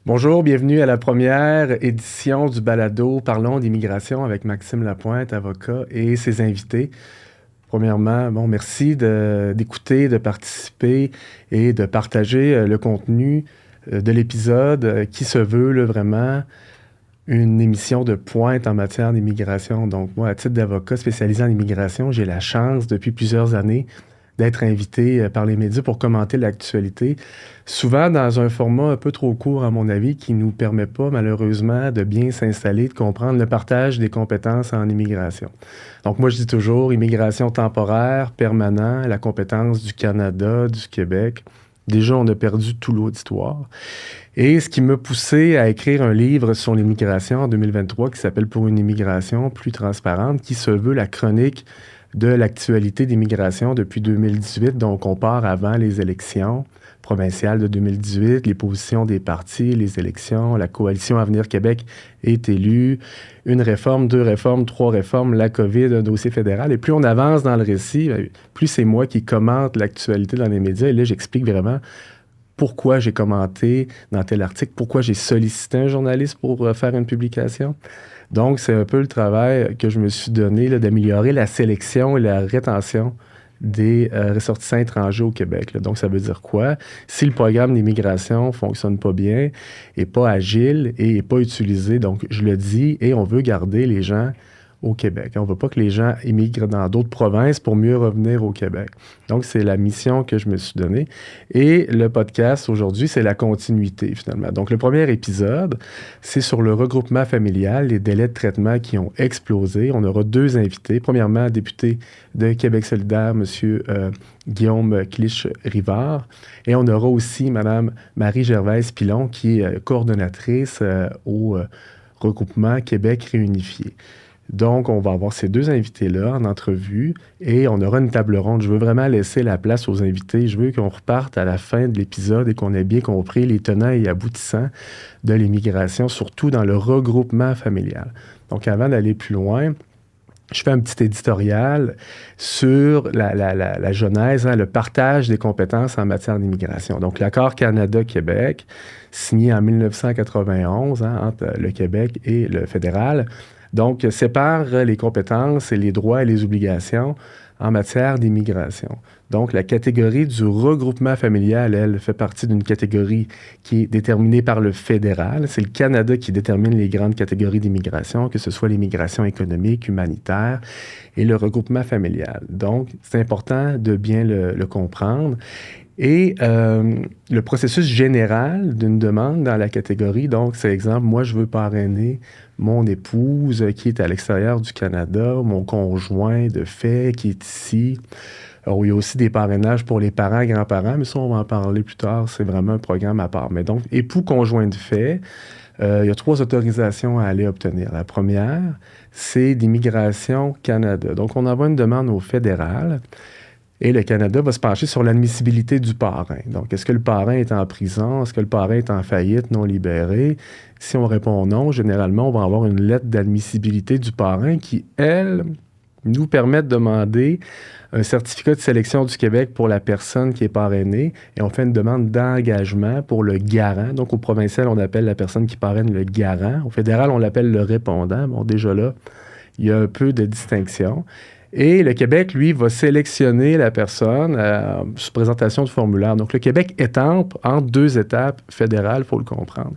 Bonjour, bienvenue à la première édition du balado Parlons d'immigration avec Maxime Lapointe, avocat, et ses invités. Premièrement, merci d'écouter, de participer et de partager le contenu de l'épisode qui se veut là, vraiment une émission de pointe en matière d'immigration. Donc, moi, à titre d'avocat spécialisé en immigration, j'ai la chance depuis plusieurs années d'être invité par les médias pour commenter l'actualité, souvent dans un format un peu trop court, à mon avis, qui ne nous permet pas, malheureusement, de bien s'installer, de comprendre le partage des compétences en immigration. Donc, moi, je dis toujours immigration temporaire, permanent, la compétence du Canada, du Québec. Déjà, on a perdu tout l'auditoire. Et ce qui m'a poussé à écrire un livre sur l'immigration en 2023 qui s'appelle Pour une immigration plus transparente, qui se veut la chronique de l'actualité d'immigration depuis 2018. Donc, on part avant les élections provinciales de 2018, les positions des partis, les élections, la coalition Avenir Québec est élue, une réforme, deux réformes, trois réformes, la COVID, un dossier fédéral. Et plus on avance dans le récit, plus c'est moi qui commente l'actualité dans les médias. Et là, j'explique vraiment pourquoi j'ai commenté dans tel article, pourquoi j'ai sollicité un journaliste pour faire une publication. Donc, c'est un peu le travail que je me suis donné là, d'améliorer la sélection et la rétention des ressortissants étrangers au Québec. Là. Donc, ça veut dire quoi? Si le programme d'immigration ne fonctionne pas bien, n'est pas agile et n'est pas utilisé, donc je le dis, et on veut garder les gens au Québec. On ne veut pas que les gens immigrent dans d'autres provinces pour mieux revenir au Québec. Donc, c'est la mission que je me suis donnée. Et le podcast, aujourd'hui, c'est la continuité, finalement. Donc, le premier épisode, c'est sur le regroupement familial, les délais de traitement qui ont explosé. On aura deux invités. Premièrement, député de Québec solidaire, M. Guillaume Clich-Rivard. Et on aura aussi Mme Marie-Gervaise Pilon, qui est coordonnatrice au regroupement Québec réunifié. Donc, on va avoir ces deux invités-là en entrevue et on aura une table ronde. Je veux vraiment laisser la place aux invités. Je veux qu'on reparte à la fin de l'épisode et qu'on ait bien compris les tenants et aboutissants de l'immigration, surtout dans le regroupement familial. Donc, avant d'aller plus loin, je fais un petit éditorial sur la genèse, le partage des compétences en matière d'immigration. Donc, l'accord Canada-Québec, signé en 1991 entre le Québec et le fédéral, donc, sépare les compétences et les droits et les obligations en matière d'immigration. Donc, la catégorie du regroupement familial, elle, fait partie d'une catégorie qui est déterminée par le fédéral. C'est le Canada qui détermine les grandes catégories d'immigration, que ce soit l'immigration économique, humanitaire et le regroupement familial. Donc, c'est important de bien le comprendre. Et le processus général d'une demande dans la catégorie, donc, c'est exemple, moi, je veux parrainer mon épouse qui est à l'extérieur du Canada, mon conjoint de fait qui est ici. Alors, il y a aussi des parrainages pour les parents et grands-parents, mais ça, on va en parler plus tard. C'est vraiment un programme à part. Mais donc, époux, conjoint de fait, il y a trois autorisations à aller obtenir. La première, c'est d'Immigration Canada. Donc, on envoie une demande au fédéral. Et le Canada va se pencher sur l'admissibilité du parrain. Donc, est-ce que le parrain est en prison? Est-ce que le parrain est en faillite, non libéré? Si on répond non, généralement, on va avoir une lettre d'admissibilité du parrain qui, elle, nous permet de demander un certificat de sélection du Québec pour la personne qui est parrainée et on fait une demande d'engagement pour le garant. Donc, au provincial, on appelle la personne qui parraine le garant. Au fédéral, on l'appelle le répondant. Bon, déjà là, il y a un peu de distinction. Et le Québec, lui, va sélectionner la personne sous présentation du formulaire. Donc, le Québec étampe entre deux étapes fédérales, il faut le comprendre.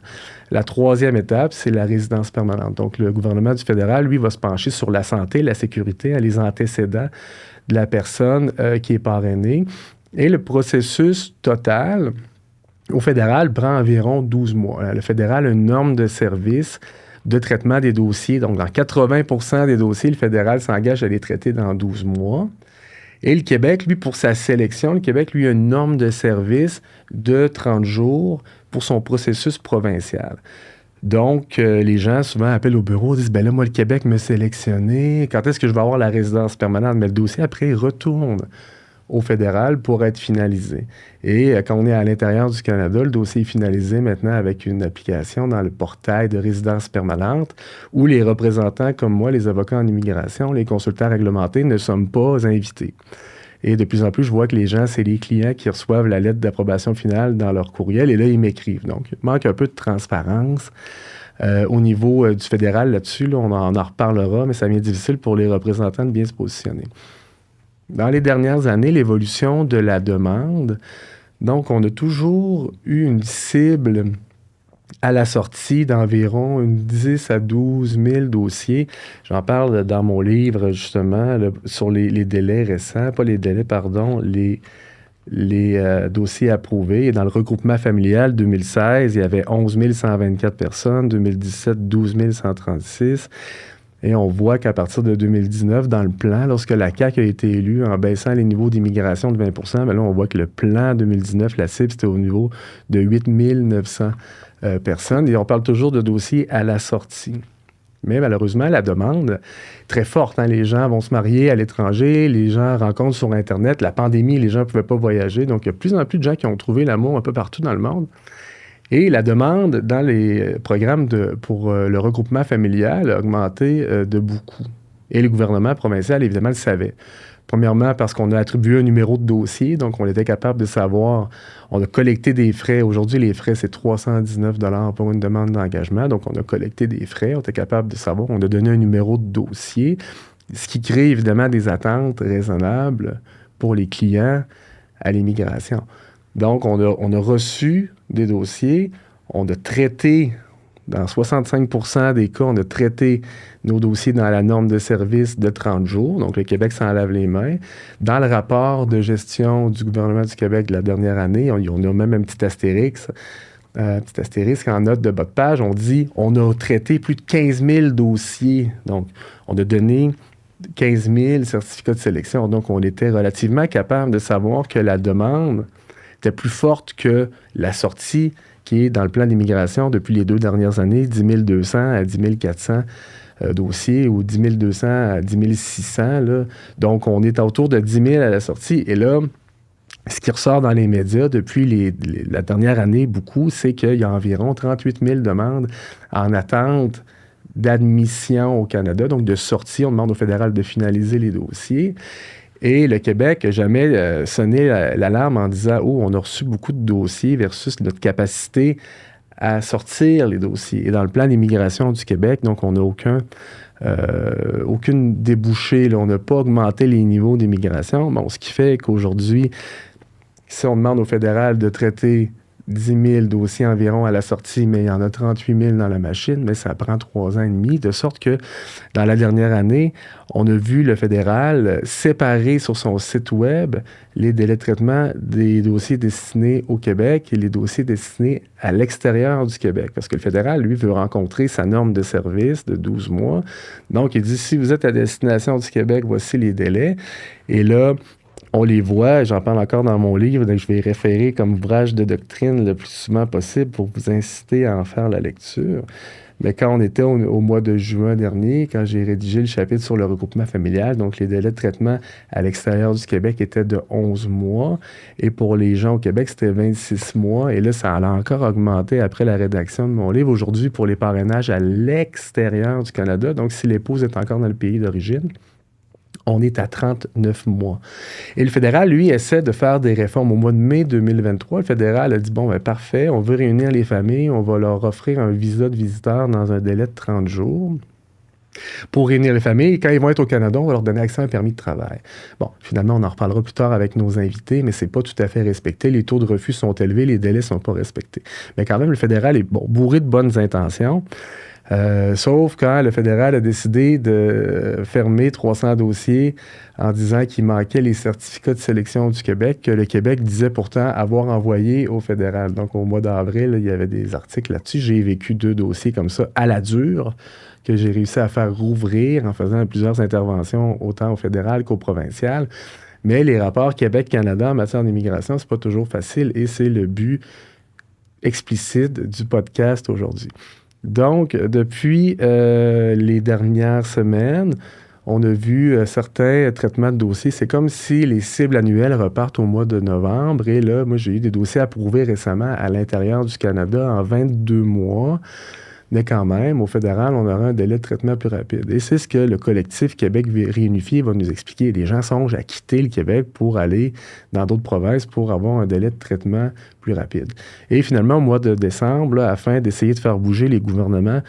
La troisième étape, c'est la résidence permanente. Donc, le gouvernement du fédéral, lui, va se pencher sur la santé, la sécurité, les antécédents de la personne qui est parrainée. Et le processus total au fédéral prend environ 12 mois. Le fédéral a une norme de service de traitement des dossiers. Donc, dans 80% des dossiers, le fédéral s'engage à les traiter dans 12 mois. Et le Québec, lui, pour sa sélection, le Québec, lui, a une norme de service de 30 jours pour son processus provincial. Donc, les gens souvent appellent au bureau, disent, ben là, moi, le Québec m'a sélectionné. Quand est-ce que je vais avoir la résidence permanente? Mais le dossier, après, il retourne au fédéral pour être finalisé. Et quand on est à l'intérieur du Canada, le dossier est finalisé maintenant avec une application dans le portail de résidence permanente où les représentants comme moi, les avocats en immigration, les consultants réglementés, ne sommes pas invités. Et de plus en plus, je vois que les gens, c'est les clients qui reçoivent la lettre d'approbation finale dans leur courriel et là, ils m'écrivent. Donc, il manque un peu de transparence. Au niveau du fédéral, là-dessus, là, on en reparlera, mais ça devient difficile pour les représentants de bien se positionner. Dans les dernières années, l'évolution de la demande, donc on a toujours eu une cible à la sortie d'environ 10 à 12 000 dossiers. J'en parle dans mon livre, justement, là, sur les délais récents, pas les délais, pardon, les dossiers approuvés. Et dans le regroupement familial 2016, il y avait 11 124 personnes, 2017, 12 136. Et on voit qu'à partir de 2019, dans le plan, lorsque la CAQ a été élue, en baissant les niveaux d'immigration de 20 bien là, on voit que le plan 2019, la cible, c'était au niveau de 8 900 personnes. Et on parle toujours de dossiers à la sortie. Mais malheureusement, la demande est très forte. Hein? Les gens vont se marier à l'étranger, les gens rencontrent sur Internet. La pandémie, les gens ne pouvaient pas voyager. Donc, il y a de plus en plus de gens qui ont trouvé l'amour un peu partout dans le monde. Et la demande dans les programmes pour le regroupement familial a augmenté de beaucoup. Et le gouvernement provincial, évidemment, le savait. Premièrement, parce qu'on a attribué un numéro de dossier, donc on était capable de savoir, on a collecté des frais. Aujourd'hui, les frais, c'est 319 $ pour une demande d'engagement. Donc, on a collecté des frais, on était capable de savoir, on a donné un numéro de dossier, ce qui crée évidemment des attentes raisonnables pour les clients à l'immigration. Donc, on a reçu des dossiers, on a traité, dans 65% des cas, on a traité nos dossiers dans la norme de service de 30 jours. Donc, le Québec s'en lave les mains. Dans le rapport de gestion du gouvernement du Québec de la dernière année, on a même un petit astérisque en note de bas de page. On dit on a traité plus de 15 000 dossiers. Donc, on a donné 15 000 certificats de sélection. Donc, on était relativement capable de savoir que la demande était plus forte que la sortie qui est dans le plan d'immigration depuis les 2 dernières années, 10 200 à 10 400 dossiers ou 10 200 à 10 600. Là. Donc, on est autour de 10 000 à la sortie. Et là, ce qui ressort dans les médias depuis la dernière année, beaucoup, c'est qu'il y a environ 38 000 demandes en attente d'admission au Canada, donc de sortie. On demande au fédéral de finaliser les dossiers. Et le Québec n'a jamais sonné l'alarme en disant « Oh, on a reçu beaucoup de dossiers versus notre capacité à sortir les dossiers. » Et dans le plan d'immigration du Québec, donc on n'a aucune débouchée. Là. On n'a pas augmenté les niveaux d'immigration. Bon, ce qui fait qu'aujourd'hui, si on demande au fédéral de traiter 10 000 dossiers environ à la sortie, mais il y en a 38 000 dans la machine, mais ça prend 3 ans et demi, de sorte que dans la dernière année, on a vu le fédéral séparer sur son site web les délais de traitement des dossiers destinés au Québec et les dossiers destinés à l'extérieur du Québec. Parce que le fédéral, lui, veut rencontrer sa norme de service de 12 mois. Donc, il dit, si vous êtes à destination du Québec, voici les délais. Et là, on les voit, j'en parle encore dans mon livre, donc je vais y référer comme ouvrage de doctrine le plus souvent possible pour vous inciter à en faire la lecture. Mais quand on était au mois de juin dernier, quand j'ai rédigé le chapitre sur le regroupement familial, donc les délais de traitement à l'extérieur du Québec étaient de 11 mois. Et pour les gens au Québec, c'était 26 mois. Et là, ça a encore augmenté après la rédaction de mon livre. Aujourd'hui, pour les parrainages à l'extérieur du Canada, donc si l'épouse est encore dans le pays d'origine, on est à 39 mois. Et le fédéral, lui, essaie de faire des réformes. Au mois de mai 2023, le fédéral a dit, bon, ben parfait, on veut réunir les familles, on va leur offrir un visa de visiteur dans un délai de 30 jours. Pour réunir les familles, et quand ils vont être au Canada, on va leur donner accès à un permis de travail. Bon, finalement, on en reparlera plus tard avec nos invités, mais c'est pas tout à fait respecté. Les taux de refus sont élevés, les délais sont pas respectés. Mais quand même, le fédéral est bourré de bonnes intentions. Sauf quand le fédéral a décidé de fermer 300 dossiers en disant qu'il manquait les certificats de sélection du Québec, que le Québec disait pourtant avoir envoyé au fédéral. Donc, au mois d'avril, il y avait des articles là-dessus. J'ai vécu 2 dossiers comme ça à la dure que j'ai réussi à faire rouvrir en faisant plusieurs interventions autant au fédéral qu'au provincial. Mais les rapports Québec-Canada en matière d'immigration, c'est pas toujours facile et c'est le but explicite du podcast aujourd'hui. Donc, depuis les dernières semaines, on a vu certains traitements de dossiers. C'est comme si les cibles annuelles repartent au mois de novembre. Et là, moi, j'ai eu des dossiers approuvés récemment à l'intérieur du Canada en 22 mois. mais quand même, au fédéral, on aura un délai de traitement plus rapide. Et c'est ce que le collectif Québec réunifié va nous expliquer. Les gens songent à quitter le Québec pour aller dans d'autres provinces pour avoir un délai de traitement plus rapide. Et finalement, au mois de décembre, là, afin d'essayer de faire bouger les gouvernements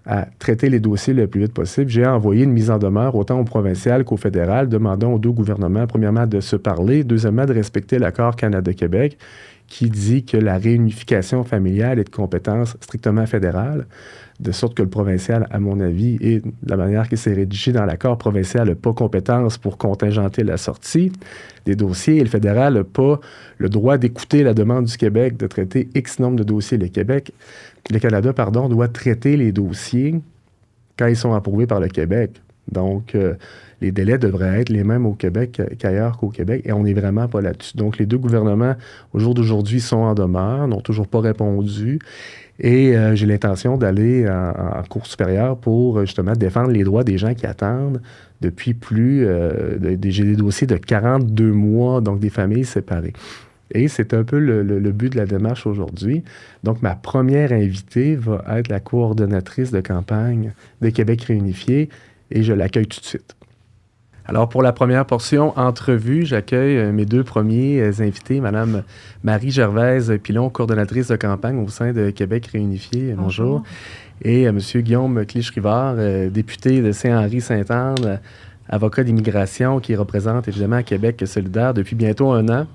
à traiter les dossiers le plus vite possible, j'ai envoyé une mise en demeure autant au provincial qu'au fédéral, demandant aux deux gouvernements, premièrement, de se parler, deuxièmement, de respecter l'accord Canada-Québec qui dit que la réunification familiale est de compétence strictement fédérale, de sorte que le provincial, à mon avis, et de la manière qu'il s'est rédigé dans l'accord provincial, n'a pas compétence pour contingenter la sortie des dossiers, et le fédéral n'a pas le droit d'écouter la demande du Québec de traiter X nombre de dossiers. Le Canada, doit traiter les dossiers quand ils sont approuvés par le Québec. Donc, les délais devraient être les mêmes au Québec qu'ailleurs qu'au Québec, et on n'est vraiment pas là-dessus. Donc, les deux gouvernements, au jour d'aujourd'hui, sont en demeure, n'ont toujours pas répondu, et j'ai l'intention d'aller en Cour supérieure pour, justement, défendre les droits des gens qui attendent depuis j'ai des dossiers de 42 mois, donc des familles séparées. Et c'est un peu le but de la démarche aujourd'hui. Donc, ma première invitée va être la coordonnatrice de campagne de Québec réunifié, et je l'accueille tout de suite. Alors, pour la première portion entrevue, j'accueille mes deux premiers invités, Mme Marie-Gervaise Pilon, coordonnatrice de campagne au sein de Québec réunifié. Bonjour. Et M. Guillaume Clich-Rivard, député de Saint-Henri-Sainte-Anne, avocat d'immigration qui représente évidemment Québec solidaire depuis bientôt 1 an.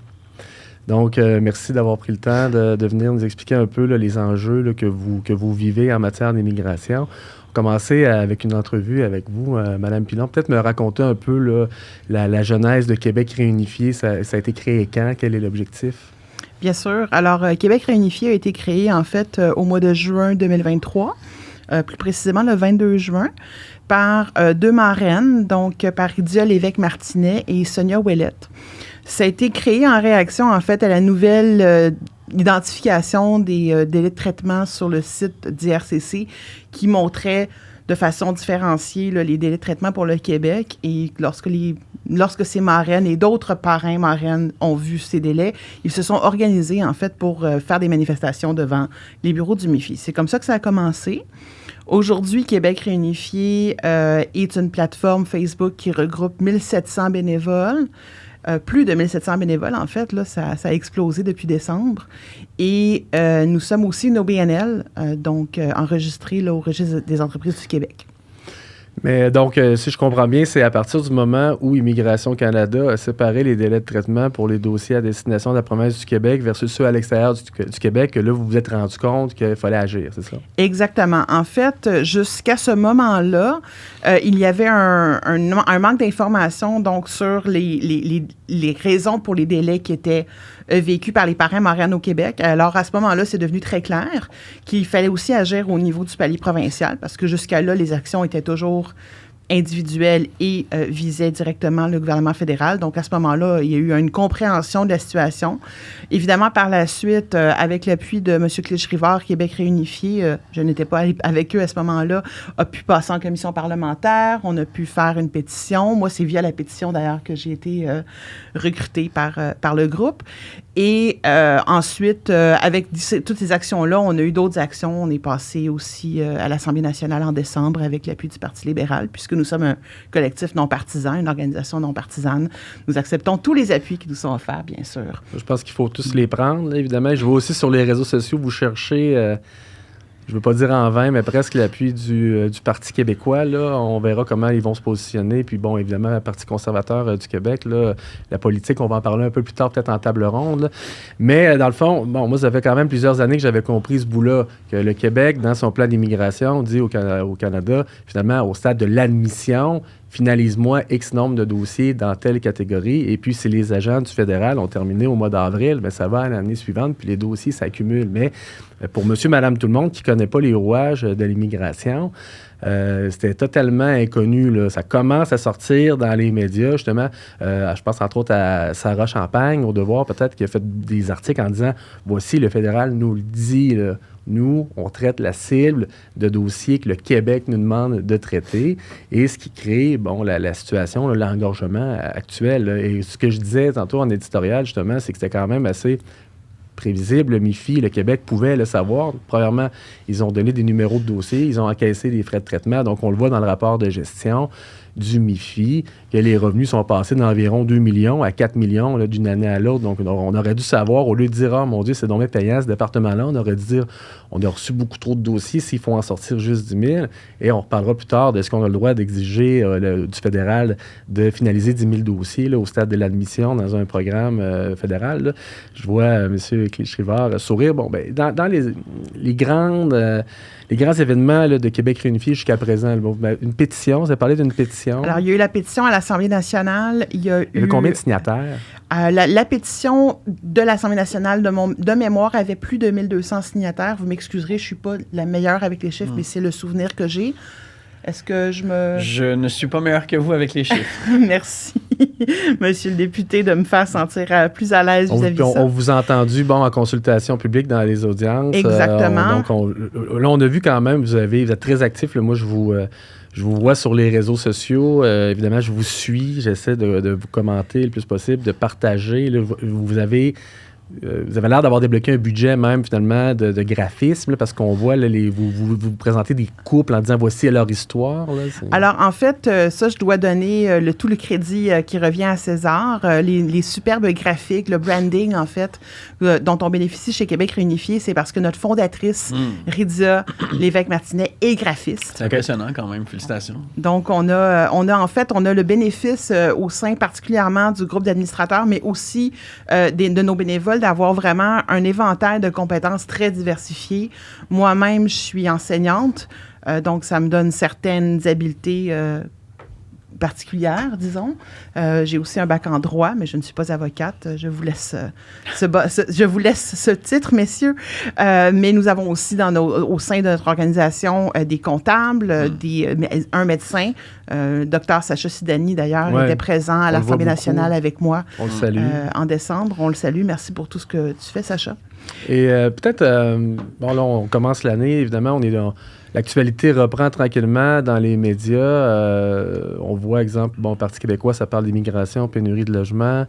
Donc, merci d'avoir pris le temps de venir nous expliquer un peu là, les enjeux là, que vous vivez en matière d'immigration. On va commencer avec une entrevue avec vous, Mme Pilon. Peut-être me raconter un peu là, la genèse de Québec réunifié. Ça a été créé quand? Quel est l'objectif? Bien sûr. Alors, Québec réunifié a été créé, en fait, au mois de juin 2023, plus précisément le 22 juin, par deux marraines, donc par Idia Lévesque-Martinet et Sonia Ouellette. Ça a été créé en réaction, en fait, à la nouvelle identification des délais de traitement sur le site d'IRCC qui montrait de façon différenciée là, les délais de traitement pour le Québec. Et lorsque ces marraines et d'autres parrains marraines ont vu ces délais, ils se sont organisés, en fait, pour faire des manifestations devant les bureaux du MIFI. C'est comme ça que ça a commencé. Aujourd'hui, Québec réunifié est une plateforme Facebook qui regroupe 1700 bénévoles. Plus de 1700 bénévoles, en fait, là, ça a explosé depuis décembre. Et nous sommes aussi une OBNL, donc enregistrés là, au registre des entreprises du Québec. Mais donc, si je comprends bien, c'est à partir du moment où Immigration Canada a séparé les délais de traitement pour les dossiers à destination de la province du Québec versus ceux à l'extérieur du Québec que là, vous vous êtes rendu compte qu'il fallait agir, c'est ça? Exactement. En fait, jusqu'à ce moment-là, il y avait un manque d'informations donc sur les raisons pour les délais qui étaient vécus par les parrains marraines au Québec. Alors, à ce moment-là, c'est devenu très clair qu'il fallait aussi agir au niveau du palier provincial parce que jusqu'à là, les actions étaient toujours individuelles et visaient directement le gouvernement fédéral. Donc, à ce moment-là, il y a eu une compréhension de la situation. Évidemment, par la suite, avec l'appui de M. Clich-Rivard, Québec réunifié, je n'étais pas avec eux à ce moment-là, a pu passer en commission parlementaire. On a pu faire une pétition. Moi, c'est via la pétition, d'ailleurs, que j'ai été recrutée par le groupe. Et ensuite, avec toutes ces actions-là, on a eu d'autres actions. On est passé aussi à l'Assemblée nationale en décembre avec l'appui du Parti libéral, puisque nous sommes un collectif non partisan, une organisation non partisane. Nous acceptons tous les appuis qui nous sont offerts, bien sûr. Je pense qu'il faut tous les prendre, là, évidemment. Je vois aussi sur les réseaux sociaux, vous cherchez... je ne veux pas dire en vain, mais presque l'appui du Parti québécois. Là. On verra comment ils vont se positionner. Puis bon, évidemment, le Parti conservateur du Québec, là, la politique, on va en parler un peu plus tard, peut-être en table ronde. Là. Mais dans le fond, bon, moi, ça fait quand même plusieurs années que j'avais compris ce bout-là, que le Québec, dans son plan d'immigration, dit au Canada, finalement, au stade de l'admission, finalise-moi X nombre de dossiers dans telle catégorie. Et puis, si les agents du fédéral ont terminé au mois d'avril, bien, ça va à l'année suivante, puis les dossiers s'accumulent. Mais pour monsieur, madame, tout le monde qui ne connaît pas les rouages de l'immigration, c'était totalement inconnu. Là. Ça commence à sortir dans les médias, justement. Je pense entre autres à Sarah Champagne, au Devoir, peut-être, qui a fait des articles en disant « Voici, le fédéral nous le dit, là. Nous, on traite la cible de dossiers que le Québec nous demande de traiter et ce qui crée, bon, la situation, là, l'engorgement actuel. Là. Et ce que je disais tantôt en éditorial, justement, c'est que c'était quand même assez prévisible. Le MIFI, le Québec pouvait le savoir. Premièrement, ils ont donné des numéros de dossier, ils ont encaissé des frais de traitement. Donc, on le voit dans le rapport de gestion du MIFI, que les revenus sont passés d'environ 2 millions à 4 millions là, d'une année à l'autre. Donc, on aurait dû savoir, au lieu de dire « Ah, mon Dieu, c'est donc bien payant, ce département-là », on aurait dû dire « On a reçu beaucoup trop de dossiers, s'il faut en sortir juste 10 000 ». Et on reparlera plus tard de ce qu'on a le droit d'exiger du fédéral de finaliser 10 000 dossiers là, au stade de l'admission dans un programme fédéral. Là. Je vois M. Clichy-Rivard sourire. Bon, ben, dans les grands événements là, de Québec réunifié jusqu'à présent, une pétition, vous avez parlé d'une pétition. Alors, il y a eu la pétition à l'Assemblée nationale. Il y a eu combien de signataires? La pétition de l'Assemblée nationale, de mémoire, avait plus de 1200 signataires. Vous m'excuserez, je ne suis pas la meilleure avec les chiffres, mais c'est le souvenir que j'ai. Est-ce que Je ne suis pas meilleur que vous avec les chiffres. Merci, monsieur le député, de me faire sentir plus à l'aise vis-à-vis de ça. On vous a entendu, en consultation publique dans les audiences. Exactement. Là, on a vu quand même, vous êtes très actif. Là, moi, je vous vois sur les réseaux sociaux. Évidemment, je vous suis. J'essaie de vous commenter le plus possible, de partager. Là, vous avez l'air d'avoir débloqué un budget même, finalement, de graphisme, là, parce qu'on voit, là, vous présentez des couples en disant « Voici leur histoire ». Alors, en fait, ça, je dois donner tout le crédit qui revient à César. Les superbes graphiques, le branding, en fait, dont on bénéficie chez Québec réunifié, c'est parce que notre fondatrice, Rydia Lévesque-Martinet, est graphiste. C'est impressionnant quand même. Félicitations. Donc, on a le bénéfice au sein particulièrement du groupe d'administrateurs, mais aussi de nos bénévoles, d'avoir vraiment un éventail de compétences très diversifiées. Moi-même, je suis enseignante, donc ça me donne certaines habiletés particulière, disons. J'ai aussi un bac en droit, mais je ne suis pas avocate. Je vous laisse ce titre, messieurs. Mais nous avons aussi au sein de notre organisation des comptables, un médecin. Dr Sacha Sidani, d'ailleurs, était présent à l'Assemblée nationale avec moi. On le salue. En décembre. On le salue. Merci pour tout ce que tu fais, Sacha. Et peut-être, là, on commence l'année, évidemment, l'actualité reprend tranquillement dans les médias. On voit, exemple, Parti québécois, ça parle d'immigration, pénurie de logement.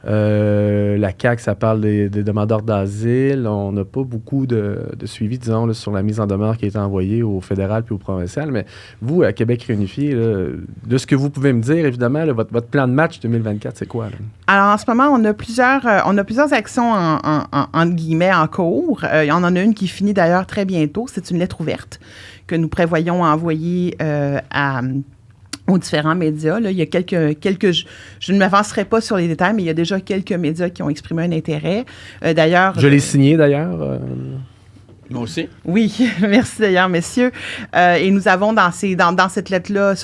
La CAQ, ça parle des demandeurs d'asile. On n'a pas beaucoup de suivi, disons, là, sur la mise en demeure qui a été envoyée au fédéral puis au provincial. Mais vous, à Québec réunifié, là, de ce que vous pouvez me dire, évidemment, là, votre plan de match 2024, c'est quoi? Là? Alors, en ce moment, on a plusieurs actions entre guillemets en cours. Il y en a une qui finit d'ailleurs très bientôt. C'est une lettre ouverte que nous prévoyons envoyer aux différents médias. Là, il y a quelques je ne m'avancerai pas sur les détails, mais il y a déjà quelques médias qui ont exprimé un intérêt. D'ailleurs... Je l'ai signé, d'ailleurs. Moi aussi. Oui, merci d'ailleurs, messieurs. Et nous avons dans cette lettre-là,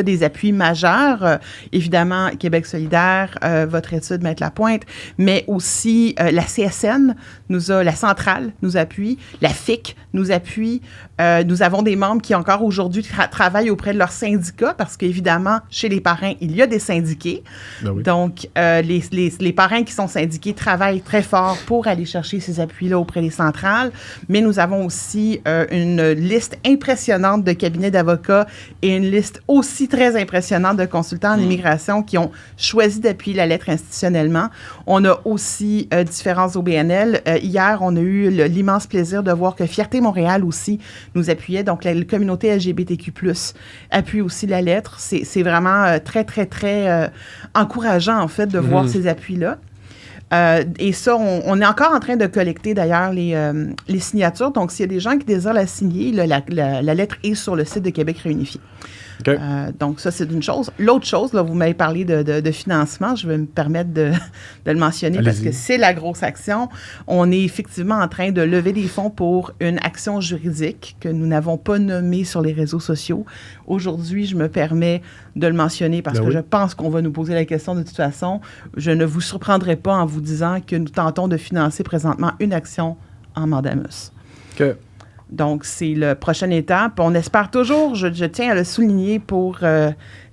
des appuis majeurs. Évidemment, Québec solidaire, votre étude, Maître Lapointe, mais aussi la CSN, la centrale nous appuie, la FIC nous appuie. Nous avons des membres qui encore aujourd'hui travaillent auprès de leurs syndicats parce qu'évidemment, chez les parrains, il y a des syndiqués. Ben oui. Donc, les parrains qui sont syndiqués travaillent très fort pour aller chercher ces appuis-là auprès des centrales. Mais nous avons aussi une liste impressionnante de cabinets d'avocats et une liste aussi très impressionnante de consultants en immigration qui ont choisi d'appuyer la lettre institutionnellement. On a aussi différents OBNL. Hier, on a eu l'immense plaisir de voir que Fierté Montréal aussi nous appuyait. Donc, la communauté LGBTQ+, appuie aussi la lettre. C'est vraiment très, très, très encourageant, en fait, de voir ces appuis-là. Et ça, on est encore en train de collecter, d'ailleurs, les signatures. Donc, s'il y a des gens qui désirent la signer, la lettre est sur le site de Québec réunifié. Okay. Donc, ça, c'est une chose. L'autre chose, là, vous m'avez parlé de financement. Je vais me permettre de le mentionner. Allez-y. Parce que c'est la grosse action. On est effectivement en train de lever des fonds pour une action juridique que nous n'avons pas nommée sur les réseaux sociaux. Aujourd'hui, je me permets de le mentionner parce que je pense qu'on va nous poser la question de toute façon. Je ne vous surprendrai pas en vous disant que nous tentons de financer présentement une action en mandamus. OK. Donc, c'est la prochaine étape. On espère toujours, je tiens à le souligner pour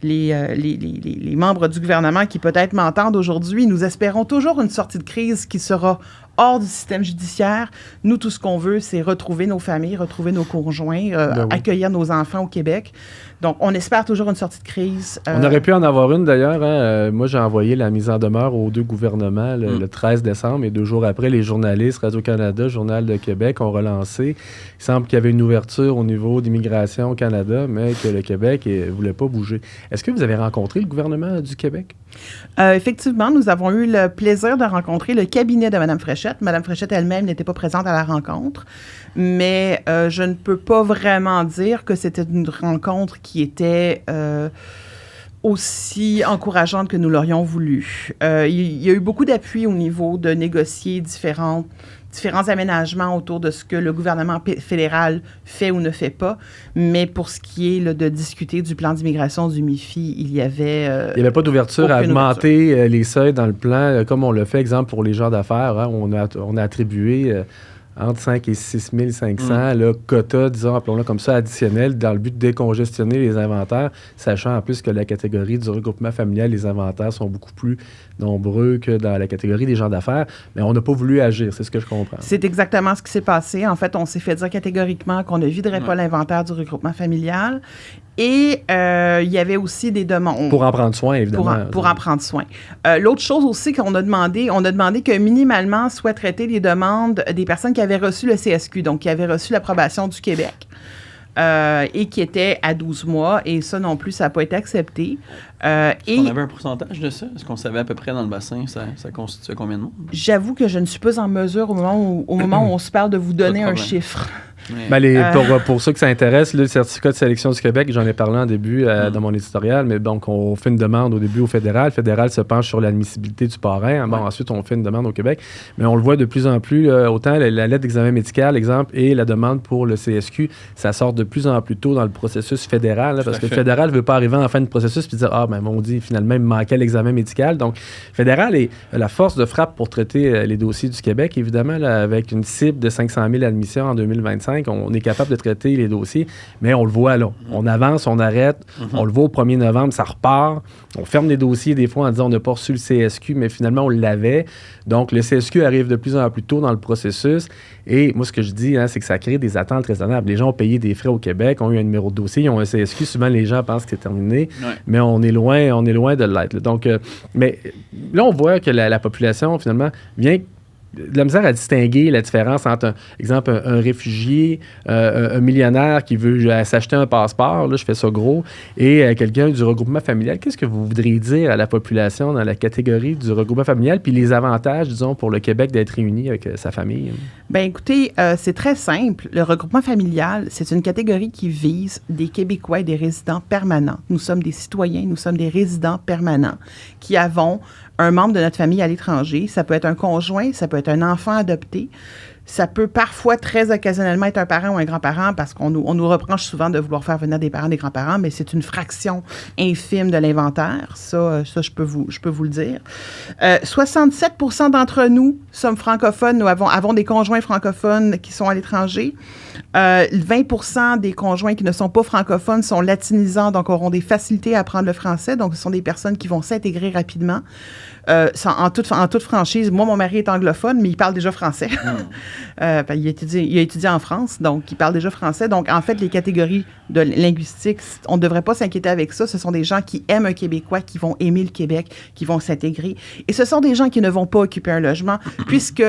les membres du gouvernement qui peut-être m'entendent aujourd'hui, nous espérons toujours une sortie de crise qui sera hors du système judiciaire. Nous, tout ce qu'on veut, c'est retrouver nos familles, retrouver nos conjoints, accueillir nos enfants au Québec. Donc, on espère toujours une sortie de crise. On aurait pu en avoir une, d'ailleurs. Hein. Moi, j'ai envoyé la mise en demeure aux deux gouvernements le 13 décembre. Et 2 jours après, les journalistes, Radio-Canada, Journal de Québec, ont relancé. Il semble qu'il y avait une ouverture au niveau d'Immigration au Canada, mais que le Québec ne voulait pas bouger. Est-ce que vous avez rencontré le gouvernement du Québec? Effectivement, nous avons eu le plaisir de rencontrer le cabinet de Mme Fréchette. Mme Fréchette elle-même n'était pas présente à la rencontre, mais je ne peux pas vraiment dire que c'était une rencontre qui était aussi encourageante que nous l'aurions voulu. Il y a eu beaucoup d'appui au niveau de négocier différents aménagements autour de ce que le gouvernement fédéral fait ou ne fait pas. Mais pour ce qui est de discuter du plan d'immigration du MIFI, il n'y avait pas d'ouverture à augmenter les seuils dans le plan, comme on le fait, exemple, pour les gens d'affaires. Hein, on a attribué entre 5 et 6 500 quotas, disons, appelons-le comme ça, additionnels, dans le but de décongestionner les inventaires, sachant en plus que la catégorie du regroupement familial, les inventaires sont beaucoup plus nombreux que dans la catégorie des gens d'affaires. Mais on n'a pas voulu agir, c'est ce que je comprends. C'est exactement ce qui s'est passé. En fait, on s'est fait dire catégoriquement qu'on ne viderait pas l'inventaire du regroupement familial. Et il y avait aussi des demandes. Pour en prendre soin, évidemment. Pour en prendre soin. L'autre chose aussi qu'on a demandé, que minimalement soient traitées les demandes des personnes qui avaient reçu le CSQ, donc qui avaient reçu l'approbation du Québec. Et qui étaient à 12 mois. Et ça non plus, ça n'a pas été accepté. Est-ce qu'on avait un pourcentage de ça? Est-ce qu'on savait à peu près dans le bassin, ça constitue combien de monde? J'avoue que je ne suis pas en mesure, au moment où on se parle, de vous donner un chiffre. Pour ceux que ça intéresse, le certificat de sélection du Québec, j'en ai parlé en début dans mon éditorial, mais donc on fait une demande au début au fédéral. Le fédéral se penche sur l'admissibilité du parrain. Bon, ensuite, on fait une demande au Québec. Mais on le voit de plus en plus, autant la lettre d'examen médical, exemple, et la demande pour le CSQ, ça sort de plus en plus tôt dans le processus fédéral, parce que le fédéral ne veut pas arriver en fin de processus et dire « Ah, ben on dit finalement, il me manquait l'examen médical. » Donc, le fédéral est la force de frappe pour traiter les dossiers du Québec, évidemment, là, avec une cible de 500 000 admissions en 2025. On est capable de traiter les dossiers, mais on le voit là. On avance, on arrête, on le voit au 1er novembre, ça repart. On ferme les dossiers des fois en disant on n'a pas reçu le CSQ, mais finalement, on l'avait. Donc, le CSQ arrive de plus en plus tôt dans le processus. Et moi, ce que je dis, c'est que ça crée des attentes raisonnables. Les gens ont payé des frais au Québec, ont eu un numéro de dossier, ils ont un CSQ. Souvent, les gens pensent que c'est terminé, mais on est loin de l'être. Là. Donc, mais là, on voit que la population, finalement, vient de la misère à distinguer la différence entre, un réfugié, un millionnaire qui veut s'acheter un passeport, là, je fais ça gros, et quelqu'un du regroupement familial. Qu'est-ce que vous voudriez dire à la population dans la catégorie du regroupement familial, puis les avantages, disons, pour le Québec d'être réuni avec sa famille? Bien, écoutez, c'est très simple. Le regroupement familial, c'est une catégorie qui vise des Québécois et des résidents permanents. Nous sommes des citoyens, nous sommes des résidents permanents qui avons un membre de notre famille à l'étranger. Ça peut être un conjoint, ça peut être un enfant adopté. Ça peut parfois, très occasionnellement, être un parent ou un grand-parent parce qu'on nous reproche souvent de vouloir faire venir des parents, des grands-parents, mais c'est une fraction infime de l'inventaire. Ça je peux vous le dire. 67 % d'entre nous sommes francophones. Nous avons des conjoints francophones qui sont à l'étranger. 20 % des conjoints qui ne sont pas francophones sont latinisants, donc auront des facilités à apprendre le français. Donc, ce sont des personnes qui vont s'intégrer rapidement. En toute franchise, moi, mon mari est anglophone, mais il parle déjà français. Il a étudié en France, donc il parle déjà français. Donc, en fait, les catégories linguistiques, on ne devrait pas s'inquiéter avec ça. Ce sont des gens qui aiment un Québécois, qui vont aimer le Québec, qui vont s'intégrer. Et ce sont des gens qui ne vont pas occuper un logement, puisque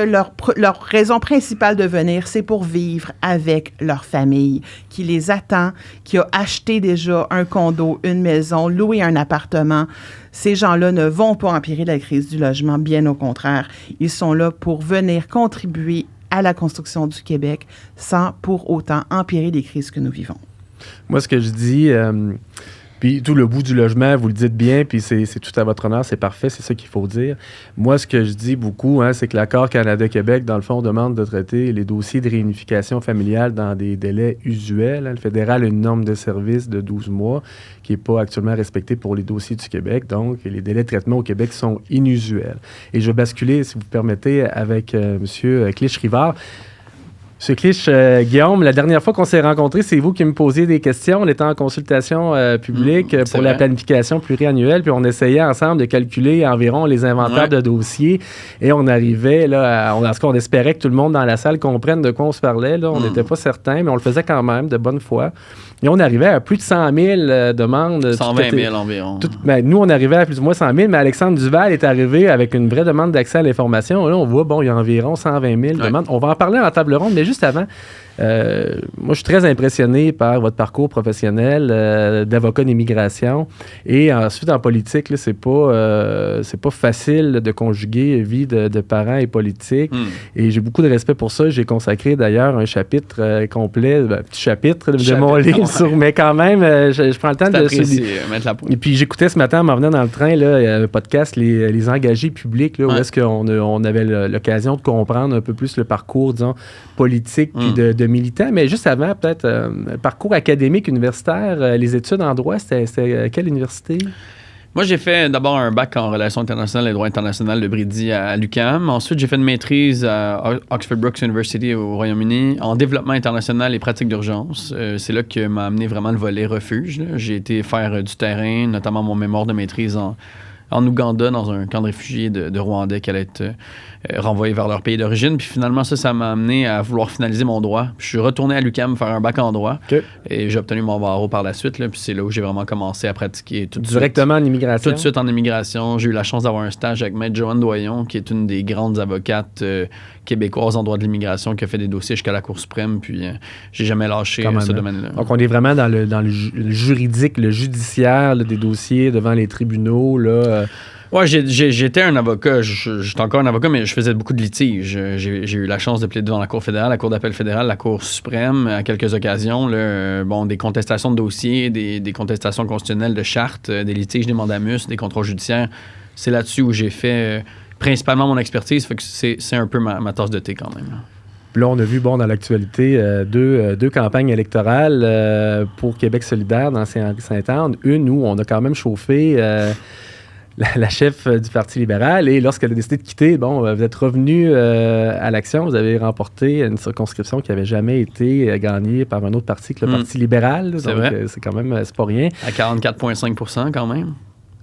leur raison principale de venir, c'est pour vivre avec leur famille, qui les attend, qui a acheté déjà un condo, une maison, loué un appartement. Ces gens-là ne vont pas empirer la crise du logement, bien au contraire. Ils sont là pour venir contribuer à la construction du Québec sans pour autant empirer les crises que nous vivons. Moi, ce que je dis, puis tout le bout du logement, vous le dites bien, puis c'est tout à votre honneur, c'est parfait, c'est ça qu'il faut dire. Moi, ce que je dis beaucoup, c'est que l'accord Canada-Québec, dans le fond, demande de traiter les dossiers de réunification familiale dans des délais usuels. Le fédéral a une norme de service de 12 mois qui n'est pas actuellement respectée pour les dossiers du Québec. Donc, les délais de traitement au Québec sont inusuels. Et je vais basculer, si vous permettez, avec M. Clich-Rivard. M. Clich, Guillaume, la dernière fois qu'on s'est rencontrés, c'est vous qui me posiez des questions. On était en consultation publique pour la planification pluriannuelle, puis on essayait ensemble de calculer environ les inventaires de dossiers. Et on arrivait, là, on espérait que tout le monde dans la salle comprenne de quoi on se parlait. Là. On n'était pas certain, mais on le faisait quand même de bonne foi. Et on arrivait à plus de 100 000 demandes. 120 000 environ. Nous, on arrivait à plus ou moins 100 000, mais Alexandre Duval est arrivé avec une vraie demande d'accès à l'information. Là, on voit, il y a environ 120 000 demandes. On va en parler en table ronde, mais juste avant, moi, je suis très impressionné par votre parcours professionnel d'avocat d'immigration. Et ensuite, en politique, là, c'est pas facile de conjuguer vie de parents et politique. Et j'ai beaucoup de respect pour ça. J'ai consacré d'ailleurs un chapitre complet, petit chapitre de mon livre, mais quand même, je prends le temps de mettre la peau. Et puis j'écoutais ce matin en m'en venant dans le train, là, un podcast, les engagés publics, là, où est-ce qu'on avait l'occasion de comprendre un peu plus le parcours, disons, politique puis de militants. Mais juste avant, peut-être, parcours académique, universitaire, les études en droit, c'était quelle université? Moi, j'ai fait d'abord un bac en relations internationales et droit international de Brady à l'UQAM. Ensuite, j'ai fait une maîtrise à Oxford Brookes University au Royaume-Uni en développement international et pratiques d'urgence. C'est là que m'a amené vraiment le volet refuge. Là. J'ai été faire du terrain, notamment mon mémoire de maîtrise en Ouganda, dans un camp de réfugiés de Rwandais qui allait être renvoyés vers leur pays d'origine. Puis finalement, ça m'a amené à vouloir finaliser mon droit. Puis je suis retourné à l'UQAM faire un bac en droit. Okay. Et j'ai obtenu mon barreau par la suite. Là, puis c'est là où j'ai vraiment commencé à pratiquer tout de suite. Directement en immigration? Tout de suite en immigration. J'ai eu la chance d'avoir un stage avec Maître Joanne Doyon, qui est une des grandes avocates québécoises en droit de l'immigration, qui a fait des dossiers jusqu'à la Cour suprême. Puis j'ai jamais lâché ce domaine-là. Donc on est vraiment dans le juridique, le judiciaire, là, des dossiers devant les tribunaux, là... Ouais, j'étais un avocat. J'étais encore un avocat, mais je faisais beaucoup de litiges. J'ai eu la chance de plaider devant la Cour fédérale, la Cour d'appel fédérale, la Cour suprême à quelques occasions. Là, des contestations de dossiers, des contestations constitutionnelles de chartes, des litiges, des mandamus, des contrôles judiciaires. C'est là-dessus où j'ai fait principalement mon expertise. Fait que c'est un peu ma tasse de thé quand même. Puis là, on a vu, dans l'actualité, deux campagnes électorales pour Québec solidaire dans Saint-Anne. Une où on a quand même chauffé... La chef du Parti libéral, et lorsqu'elle a décidé de quitter, vous êtes revenu à l'action, vous avez remporté une circonscription qui n'avait jamais été gagnée par un autre parti que le Parti libéral. C'est vrai. C'est quand même, c'est pas rien. À 44,5 quand même.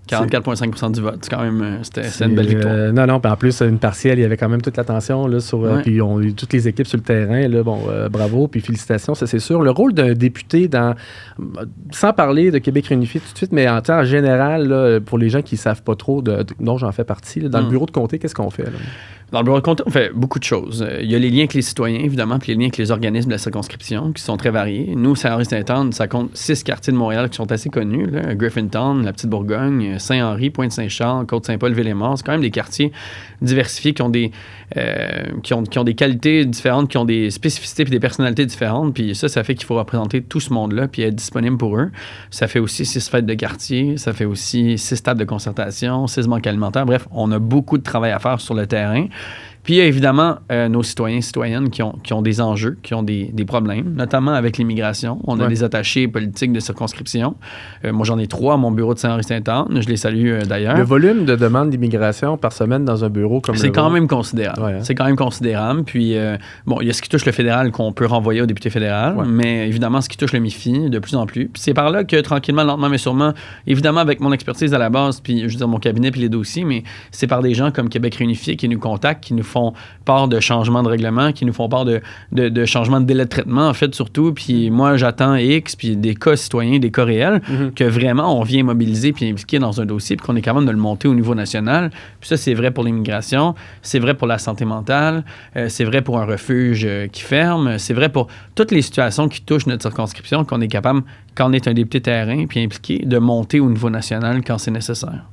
44,5 du vote. C'est quand même, c'est une belle victoire. Non, puis en plus, une partielle, il y avait quand même toute l'attention là, sur. Puis on a eu toutes les équipes sur le terrain. Là, bravo, puis félicitations, ça c'est sûr. Le rôle d'un député sans parler de Québec réunifié tout de suite, mais en général, là, pour les gens qui ne savent pas trop, dont j'en fais partie, là, dans le bureau de comté, qu'est-ce qu'on fait? Là? Dans le bureau de comté, on fait beaucoup de choses. Il y a les liens avec les citoyens, évidemment, puis les liens avec les organismes de la circonscription, qui sont très variés. Nous, Saint-Henri-Saint-Anne, ça compte 6 quartiers de Montréal qui sont assez connus. Là. Griffintown, la Petite-Bourgogne, Saint-Henri, Pointe-Saint-Charles, Côte-Saint-Paul, Ville-et-Mort. C'est quand même des quartiers diversifiés qui ont des qualités différentes, qui ont des spécificités et des personnalités différentes. Puis ça fait qu'il faut représenter tout ce monde-là puis être disponible pour eux. Ça fait aussi 6 fêtes de quartier, ça fait aussi 6 tables de concertation, 6 banques alimentaires. Bref, on a beaucoup de travail à faire sur le terrain. Puis il y a évidemment nos citoyens et citoyennes qui ont des enjeux, qui ont des problèmes, notamment avec l'immigration. On a des attachés politiques de circonscription. Moi, j'en ai 3 à mon bureau de Saint-Henri-Saint-Anne. Je les salue d'ailleurs. Le volume de demandes d'immigration par semaine dans un bureau comme c'est quand même considérable. Ouais, hein? C'est quand même considérable. Puis, il y a ce qui touche le fédéral qu'on peut renvoyer au député fédéral, mais évidemment, ce qui touche le MIFI, de plus en plus. Puis c'est par là que, tranquillement, lentement, mais sûrement, évidemment, avec mon expertise à la base, puis, je veux dire, mon cabinet puis les dossiers, mais c'est par des gens comme Québec réunifié qui nous contactent, qui nous font part de changements de règlement, qui nous font part de changements de délai de traitement, en fait, surtout. Puis moi, j'attends X, puis des cas citoyens, des cas réels, que vraiment, on vient mobiliser puis impliquer dans un dossier, puis qu'on est capable de le monter au niveau national. Puis ça, c'est vrai pour l'immigration, c'est vrai pour la santé mentale, c'est vrai pour un refuge qui ferme, c'est vrai pour toutes les situations qui touchent notre circonscription, qu'on est capable, quand on est un député terrain, puis impliqué, de monter au niveau national quand c'est nécessaire.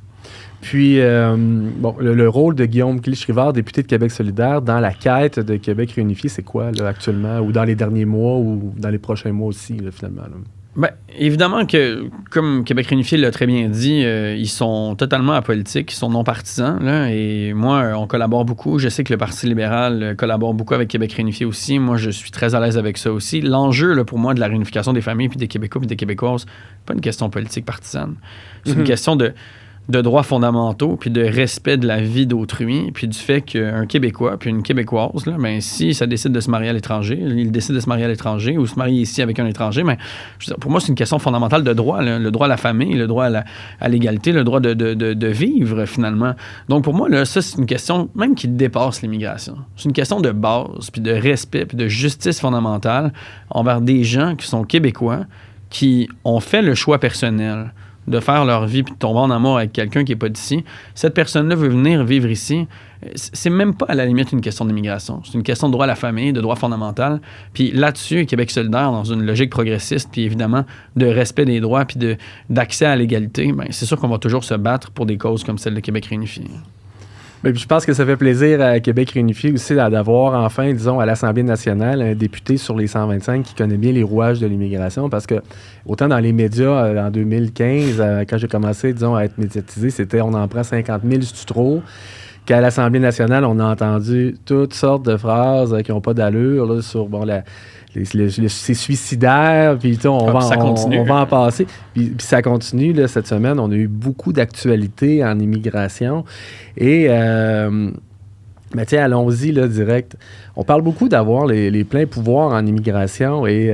Puis, le rôle de Guillaume Clich-Rivard, député de Québec solidaire, dans la quête de Québec réunifié, c'est quoi, là, actuellement, ou dans les derniers mois, ou dans les prochains mois aussi, là, finalement? Là? Bien, évidemment que, comme Québec réunifié l'a très bien dit, ils sont totalement apolitiques, ils sont non partisans, là, et moi, on collabore beaucoup. Je sais que le Parti libéral collabore beaucoup avec Québec réunifié aussi. Moi, je suis très à l'aise avec ça aussi. L'enjeu, là, pour moi, de la réunification des familles, puis des Québécois, puis des Québécoises, c'est pas une question politique partisane. C'est une question de de droits fondamentaux, puis de respect de la vie d'autrui, puis du fait qu'un Québécois, puis une Québécoise, là, ben, si ça décide de se marier à l'étranger, il décide de se marier à l'étranger ou se marier ici avec un étranger, ben, je veux dire, pour moi, c'est une question fondamentale de droit, là, le droit à la famille, le droit à l'égalité, le droit de vivre, finalement. Donc, pour moi, là, ça, c'est une question même qui dépasse l'immigration. C'est une question de base, puis de respect, puis de justice fondamentale envers des gens qui sont Québécois, qui ont fait le choix personnel de faire leur vie puis de tomber en amour avec quelqu'un qui n'est pas d'ici. Cette personne-là veut venir vivre ici. C'est même pas à la limite une question d'immigration. C'est une question de droit à la famille, de droit fondamental. Puis là-dessus, Québec solidaire, dans une logique progressiste, puis évidemment de respect des droits puis d'accès à l'égalité, bien, c'est sûr qu'on va toujours se battre pour des causes comme celle de Québec réunifié. Mais je pense que ça fait plaisir à Québec réunifié aussi d'avoir enfin, disons, à l'Assemblée nationale, un député sur les 125 qui connaît bien les rouages de l'immigration, parce que autant dans les médias, en 2015, quand j'ai commencé, disons, à être médiatisé, c'était on en prend 50 000, c'est trop. Qu'à l'Assemblée nationale, on a entendu toutes sortes de phrases qui n'ont pas d'allure là, sur c'est suicidaire, puis on va en passer. Puis ça continue, là, cette semaine. On a eu beaucoup d'actualités en immigration. Et, mais tiens, allons-y, là, direct. On parle beaucoup d'avoir les pleins pouvoirs en immigration. Et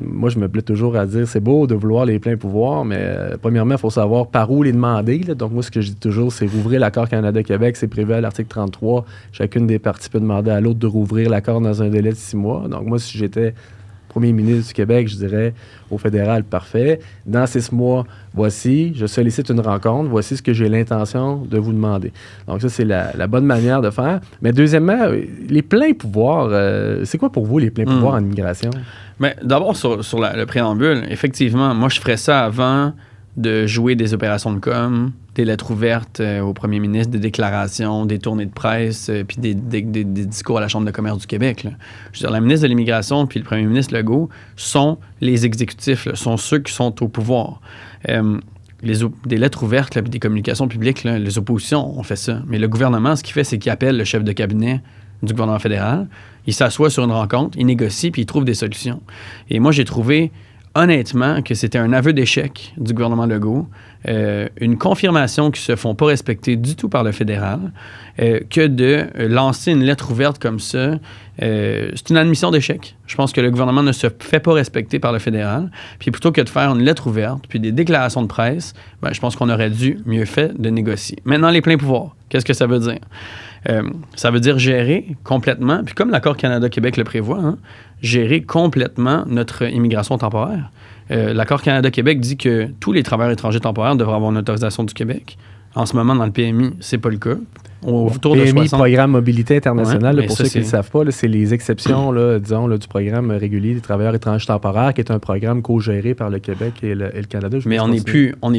moi, je me plais toujours à dire, c'est beau de vouloir les pleins pouvoirs, mais premièrement, il faut savoir par où les demander. Là. Donc, moi, ce que je dis toujours, c'est rouvrir l'accord Canada-Québec. C'est prévu à l'article 33. Chacune des parties peut demander à l'autre de rouvrir l'accord dans un délai de 6 mois. Donc, moi, si j'étais premier ministre du Québec, je dirais au fédéral, parfait. Dans 6 mois, voici, je sollicite une rencontre, voici ce que j'ai l'intention de vous demander. Donc ça, c'est la bonne manière de faire. Mais deuxièmement, les pleins pouvoirs, c'est quoi pour vous les pleins pouvoirs en immigration? Mais d'abord, sur le préambule, effectivement, moi, je ferais ça avant de jouer des opérations de com, des lettres ouvertes au premier ministre, des déclarations, des tournées de presse, puis des discours à la Chambre de commerce du Québec. Là. Je veux dire, la ministre de l'Immigration puis le premier ministre Legault sont les exécutifs, là, sont ceux qui sont au pouvoir. Des lettres ouvertes puis des communications publiques, là, les oppositions ont fait ça. Mais le gouvernement, ce qu'il fait, c'est qu'il appelle le chef de cabinet du gouvernement fédéral, il s'assoit sur une rencontre, il négocie, puis il trouve des solutions. Et moi, j'ai trouvé honnêtement que c'était un aveu d'échec du gouvernement Legault, une confirmation qu'ils ne se font pas respecter du tout par le fédéral, que de lancer une lettre ouverte comme ça, c'est une admission d'échec. Je pense que le gouvernement ne se fait pas respecter par le fédéral. Puis plutôt que de faire une lettre ouverte, puis des déclarations de presse, ben, je pense qu'on aurait dû mieux fait de négocier. Maintenant, les pleins pouvoirs, qu'est-ce que ça veut dire? Ça veut dire gérer complètement, puis comme l'accord Canada-Québec le prévoit, hein, gérer complètement notre immigration temporaire. L'accord Canada-Québec dit que tous les travailleurs étrangers temporaires devraient avoir une autorisation du Québec. En ce moment, dans le PMI, c'est pas le cas. Autour PMI, de 60... Programme Mobilité Internationale, Ouais, là, pour ceux qui ne le savent pas, là, c'est les exceptions, là, disons, là, du programme régulier des travailleurs étrangers temporaires, qui est un programme co-géré par le Québec et le Canada. Mais on n'est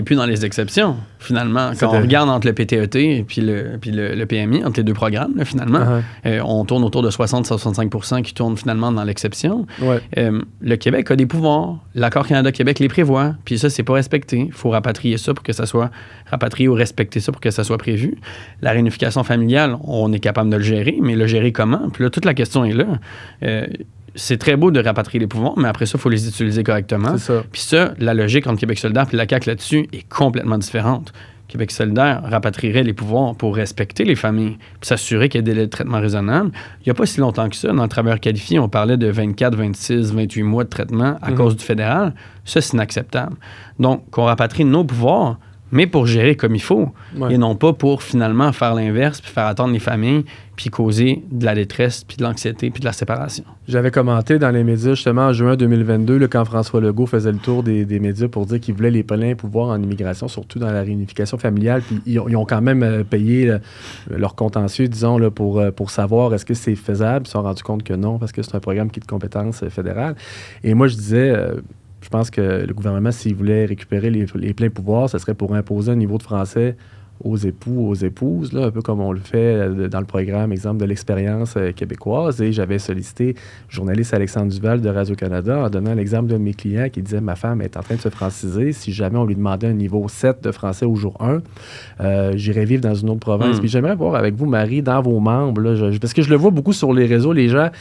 plus dans les exceptions, finalement. Quand on regarde entre le PTET et puis le PMI, entre les deux programmes, là, finalement, on tourne autour de 60-65% qui tournent finalement dans l'exception. Ouais. Le Québec a des pouvoirs. L'accord Canada-Québec les prévoit. Puis ça, c'est pas respecté. Il faut rapatrier ça pour que ça soit rapatrié ou respecter ça pour que ça soit prévu. La réunification familiale, on est capable de le gérer, mais le gérer comment? Puis là, toute la question est là. C'est très beau de rapatrier les pouvoirs, mais après ça, il faut les utiliser correctement. C'est ça. Puis ça, la logique entre Québec solidaire et la CAQ là-dessus est complètement différente. Québec solidaire rapatrierait les pouvoirs pour respecter les familles, puis s'assurer qu'il y a des délais de traitement raisonnables. Il n'y a pas si longtemps que ça, dans le travailleur qualifié, on parlait de 24, 26, 28 mois de traitement à cause du fédéral. Ça, c'est inacceptable. Donc, qu'on rapatrie nos pouvoirs, mais pour gérer comme il faut, et non pas pour finalement faire l'inverse, puis faire attendre les familles, puis causer de la détresse, puis de l'anxiété, puis de la séparation. J'avais commenté dans les médias, justement, en juin 2022, là, quand François Legault faisait le tour des médias pour dire qu'il voulait les pleins pouvoirs en immigration, surtout dans la réunification familiale, puis ils ont quand même payé leur contentieux, disons, là, pour savoir est-ce que c'est faisable. Ils se sont rendus compte que non, parce que c'est un programme qui est de compétence fédérale. Et moi, je disais... je pense que le gouvernement, s'il voulait récupérer les pleins pouvoirs, ce serait pour imposer un niveau de français aux époux, aux épouses, là, un peu comme on le fait dans le programme, exemple, de l'expérience québécoise. Et j'avais sollicité le journaliste Alexandre Duval de Radio-Canada en donnant l'exemple d'un de mes clients qui disait « Ma femme est en train de se franciser. Si jamais on lui demandait un niveau 7 de français au jour 1, j'irais vivre dans une autre province. Puis j'aimerais voir avec vous, Marie, dans vos membres, là, parce que je le vois beaucoup sur les réseaux, les gens...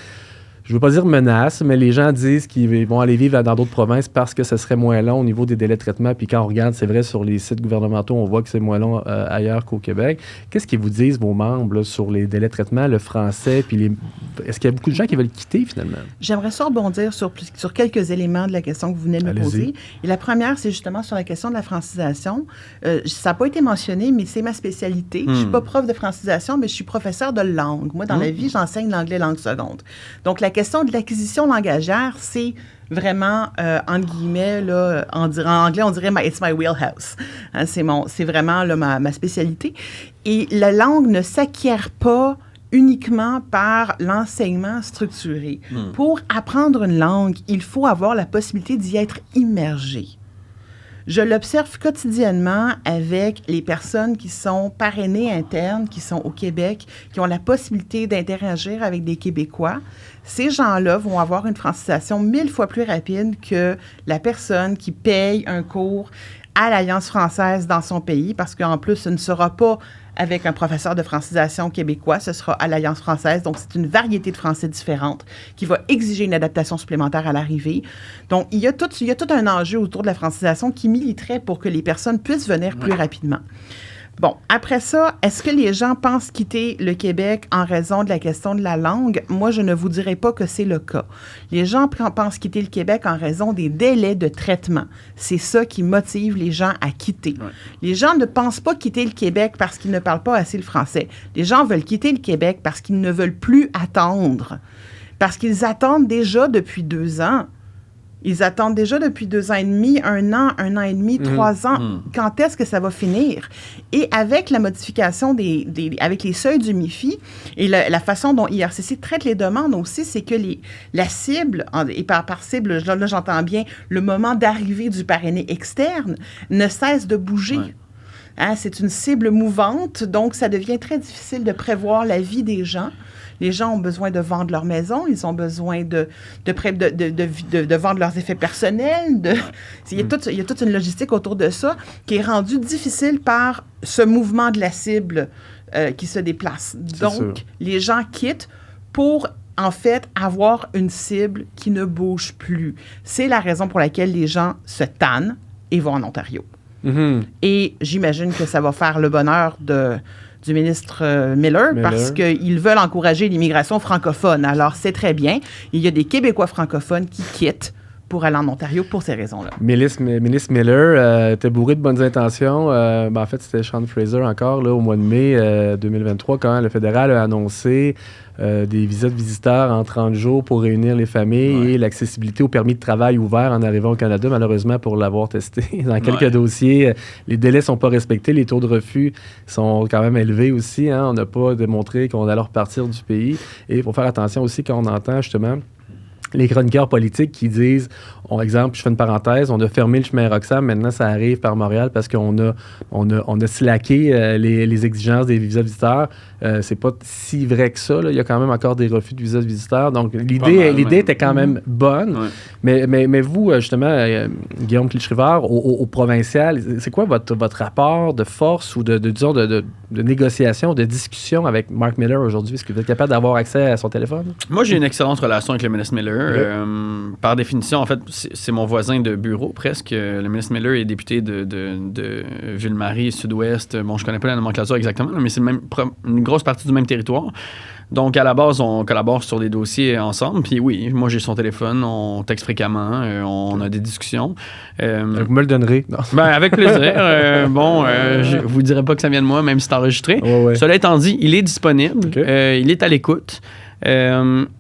je veux pas dire menace, mais les gens disent qu'ils vont aller vivre dans d'autres provinces parce que ce serait moins long au niveau des délais de traitement. Puis quand on regarde, c'est vrai, sur les sites gouvernementaux, on voit que c'est moins long ailleurs qu'au Québec. Qu'est-ce qu'ils vous disent, vos membres, là, sur les délais de traitement, le français, puis est-ce qu'il y a beaucoup de gens qui veulent quitter, finalement? J'aimerais ça rebondir sur quelques éléments de la question que vous venez de me poser. Et la première, c'est justement sur la question de la francisation. Ça n'a pas été mentionné, mais c'est ma spécialité. Je ne suis pas prof de francisation, mais je suis professeur de langue. Moi, dans la vie, j'enseigne l'anglais langue seconde. Donc, la question de l'acquisition langagière, c'est vraiment, entre guillemets, là, en anglais, on dirait « it's my wheelhouse hein, ». C'est vraiment là, ma spécialité. Et la langue ne s'acquiert pas uniquement par l'enseignement structuré. Pour apprendre une langue, il faut avoir la possibilité d'y être immergé. Je l'observe quotidiennement avec les personnes qui sont parrainées internes, qui sont au Québec, qui ont la possibilité d'interagir avec des Québécois. Ces gens-là vont avoir une francisation 1000 fois plus rapide que la personne qui paye un cours à l'Alliance française dans son pays, parce qu'en plus, ce ne sera pas avec un professeur de francisation québécois, ce sera à l'Alliance française. Donc, c'est une variété de français différente qui va exiger une adaptation supplémentaire à l'arrivée. Donc, il y a tout un enjeu autour de la francisation qui militerait pour que les personnes puissent venir plus rapidement. Bon, après ça, est-ce que les gens pensent quitter le Québec en raison de la question de la langue? Moi, je ne vous dirais pas que c'est le cas. Les gens pensent quitter le Québec en raison des délais de traitement. C'est ça qui motive les gens à quitter. Ouais. Les gens ne pensent pas quitter le Québec parce qu'ils ne parlent pas assez le français. Les gens veulent quitter le Québec parce qu'ils ne veulent plus attendre. Parce qu'ils attendent déjà depuis 2 ans. Ils attendent déjà depuis 2 ans et demi, 1 an et demi, 3 ans. Quand est-ce que ça va finir? Et avec la modification avec les seuils du MIFI et la façon dont IRCC traite les demandes aussi, c'est que la cible, et par cible, là j'entends bien le moment d'arrivée du parrainé externe, ne cesse de bouger. Ouais. Hein, c'est une cible mouvante, donc ça devient très difficile de prévoir la vie des gens. Les gens ont besoin de vendre leur maison, ils ont besoin de vendre leurs effets personnels. Il y a toute une logistique autour de ça qui est rendue difficile par ce mouvement de la cible qui se déplace. Donc, les gens quittent pour, en fait, avoir une cible qui ne bouge plus. C'est la raison pour laquelle les gens se tannent et vont en Ontario. Et j'imagine que ça va faire le bonheur du ministre Miller parce qu'ils veulent encourager l'immigration francophone. Alors, c'est très bien. Il y a des Québécois francophones qui quittent pour aller en Ontario pour ces raisons-là. Ministre Miller était bourré de bonnes intentions. En fait, c'était Sean Fraser encore, là, au mois de mai 2023, quand le fédéral a annoncé des visas de visiteurs en 30 jours pour réunir les familles et l'accessibilité au permis de travail ouvert en arrivant au Canada. Malheureusement, pour l'avoir testé dans quelques dossiers, les délais ne sont pas respectés. Les taux de refus sont quand même élevés aussi. Hein. On n'a pas démontré qu'on allait repartir du pays. Et il faut faire attention aussi quand on entend justement les chroniqueurs politiques qui disent, exemple, je fais une parenthèse, on a fermé le chemin Roxham, maintenant ça arrive par Montréal parce qu'on a slacké les exigences des visas visiteurs. C'est pas si vrai que ça. Là. Il y a quand même encore des refus de visas visiteurs. Donc, l'idée était quand même bonne. Ouais. Mais vous, justement, Guillaume Clichy-Rivard, au provincial, c'est quoi votre rapport de force ou de négociation, de discussion avec Mark Miller aujourd'hui? Est-ce que vous êtes capable d'avoir accès à son téléphone? Moi, j'ai une excellente relation avec le ministre Miller. Par définition, en fait, c'est mon voisin de bureau presque. Le ministre Miller est député de Ville-Marie, Sud-Ouest. Bon, je connais pas la nomenclature exactement, mais c'est une grosse partie du même territoire. Donc, à la base, on collabore sur des dossiers ensemble. Puis oui, moi, j'ai son téléphone, on texte fréquemment, on a des discussions. Vous me le donnerez. Avec plaisir. Je vous dirai pas que ça vient de moi, même si c'est enregistré. Ouais. Cela étant dit, il est disponible, il est à l'écoute.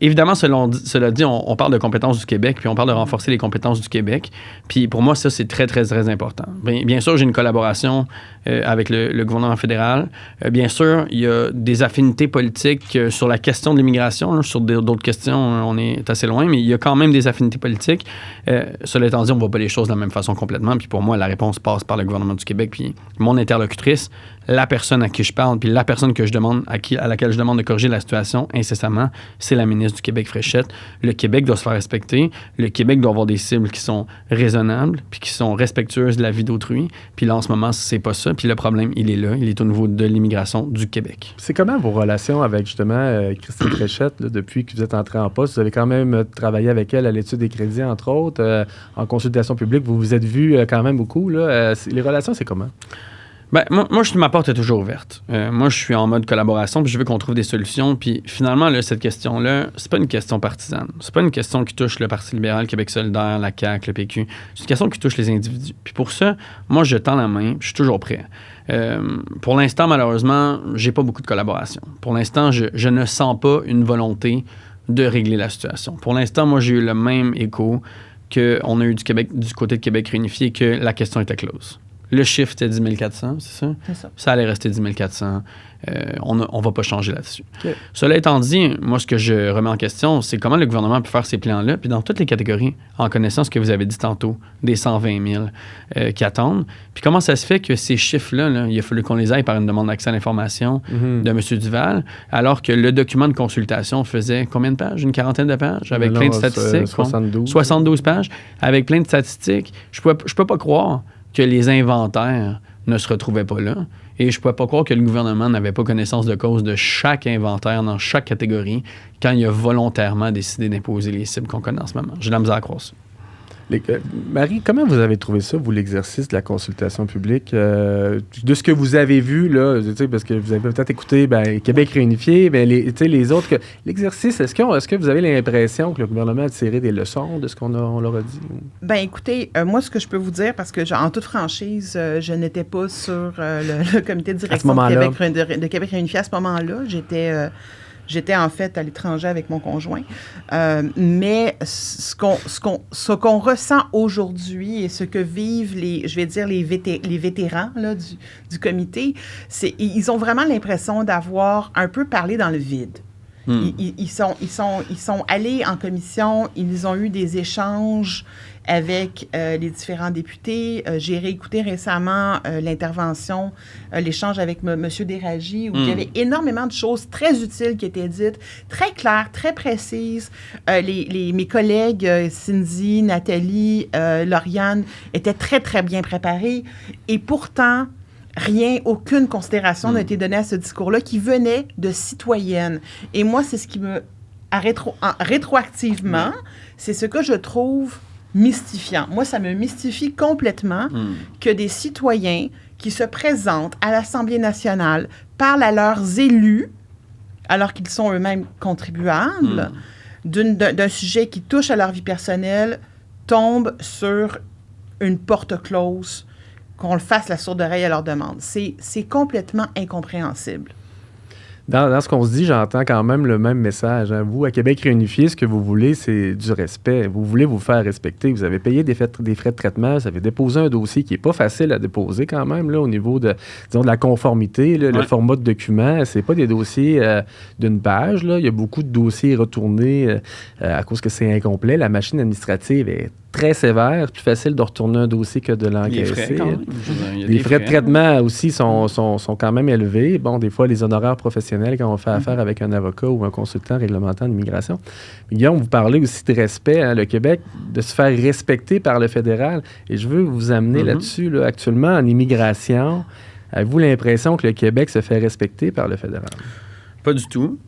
Évidemment, cela dit, on parle de compétences du Québec, puis on parle de renforcer les compétences du Québec. Puis pour moi, ça, c'est très, très, très important. Bien sûr, j'ai une collaboration avec le gouvernement fédéral. Bien sûr, il y a des affinités politiques sur la question de l'immigration. Là, sur d'autres questions, on est assez loin, mais il y a quand même des affinités politiques. Cela étant dit, on ne voit pas les choses de la même façon complètement. Puis pour moi, la réponse passe par le gouvernement du Québec. Puis mon interlocutrice, la personne à qui je parle, puis la personne que je demande à laquelle je demande de corriger la situation incessamment, président, c'est la ministre du Québec Fréchette. Le Québec doit se faire respecter. Le Québec doit avoir des cibles qui sont raisonnables puis qui sont respectueuses de la vie d'autrui. Puis là, en ce moment, c'est pas ça. Puis le problème, il est là. Il est au niveau de l'immigration du Québec. C'est comment vos relations avec, justement, Christine Fréchette, là, depuis que vous êtes entré en poste? Vous avez quand même travaillé avec elle à l'étude des crédits, entre autres, en consultation publique. Vous vous êtes vus quand même beaucoup. Là. Les relations, c'est comment? Ben, moi, ma porte est toujours ouverte. Moi, je suis en mode collaboration, puis je veux qu'on trouve des solutions. Puis finalement, là, cette question-là, c'est pas une question partisane. C'est pas une question qui touche le Parti libéral, Québec solidaire, la CAQ, le PQ. C'est une question qui touche les individus. Puis pour ça, moi, je tends la main, puis je suis toujours prêt. Pour l'instant, malheureusement, j'ai pas beaucoup de collaboration. Pour l'instant, je ne sens pas une volonté de régler la situation. Pour l'instant, moi, j'ai eu le même écho qu'on a eu du côté de Québec réunifié, que la question était close. Le chiffre était 10 400, c'est ça? C'est ça. Ça allait rester 10 400. On ne va pas changer là-dessus. Okay. Cela étant dit, moi, ce que je remets en question, c'est comment le gouvernement peut faire ces plans-là, puis dans toutes les catégories, en connaissant ce que vous avez dit tantôt, des 120 000 qui attendent. Puis comment ça se fait que ces chiffres-là, là, il a fallu qu'on les aille par une demande d'accès à l'information de M. Duval, alors que le document de consultation faisait combien de pages? Une quarantaine de pages, avec plein de statistiques. 72 pages, avec plein de statistiques. Je peux pas croire que les inventaires ne se retrouvaient pas là. Et je ne pouvais pas croire que le gouvernement n'avait pas connaissance de cause de chaque inventaire dans chaque catégorie quand il a volontairement décidé d'imposer les cibles qu'on connaît en ce moment. J'ai de la misère à croire ça. Marie, comment vous avez trouvé ça, vous, l'exercice de la consultation publique? De ce que vous avez vu, là, parce que vous avez peut-être écouté Québec réunifié, les autres... L'exercice, est-ce que vous avez l'impression que le gouvernement a tiré des leçons de ce qu'on leur a dit? Bien, écoutez, moi, ce que je peux vous dire, parce que en toute franchise, je n'étais pas sur le comité de direction de Québec réunifié à ce moment-là. J'étais en fait à l'étranger avec mon conjoint. Mais ce qu'on ressent aujourd'hui et ce que vivent les vétérans là, du comité, c'est ils ont vraiment l'impression d'avoir un peu parlé dans le vide. Ils sont allés en commission, ils ont eu des échanges avec les différents députés. J'ai réécouté récemment l'intervention, l'échange avec M. Déragi, où il y avait énormément de choses très utiles qui étaient dites, très claires, très précises. Mes collègues, Cindy, Nathalie, Lauriane, étaient très, très bien préparés. Et pourtant, aucune considération n'a été donnée à ce discours-là qui venait de citoyennes. Et moi, c'est ce qui me... rétroactivement, c'est ce que je trouve mystifiant. Moi, ça me mystifie complètement que des citoyens qui se présentent à l'Assemblée nationale parlent à leurs élus, alors qu'ils sont eux-mêmes contribuables, d'un sujet qui touche à leur vie personnelle, tombent sur une porte close, qu'on le fasse la sourde oreille à leur demande. C'est complètement incompréhensible. Dans ce qu'on se dit, j'entends quand même le même message. Hein. Vous, à Québec réunifié, ce que vous voulez, c'est du respect. Vous voulez vous faire respecter. Vous avez payé des frais de traitement. Vous avez déposé un dossier qui n'est pas facile à déposer quand même, là, au niveau de la conformité, là, le format de document. Ce n'est pas des dossiers d'une page. Là. Il y a beaucoup de dossiers retournés à cause que c'est incomplet. La machine administrative est très sévère. Plus facile de retourner un dossier que de l'encaisser. Les frais de traitement aussi sont quand même élevés. Bon, des fois, les honoraires professionnels quand on fait affaire avec un avocat ou un consultant réglementant d'immigration. Guillaume, vous parlez aussi de respect, hein, le Québec, de se faire respecter par le fédéral. Et je veux vous amener là-dessus. Là, actuellement, en immigration, avez-vous l'impression que le Québec se fait respecter par le fédéral? Pas du tout.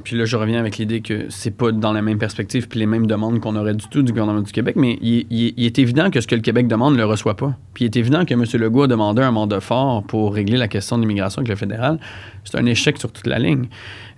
Puis là, je reviens avec l'idée que c'est pas dans la même perspective puis les mêmes demandes qu'on aurait du tout du gouvernement du Québec, mais il est évident que ce que le Québec demande ne le reçoit pas. Puis il est évident que M. Legault a demandé un mandat fort pour régler la question de l'immigration avec le fédéral. C'est un échec sur toute la ligne.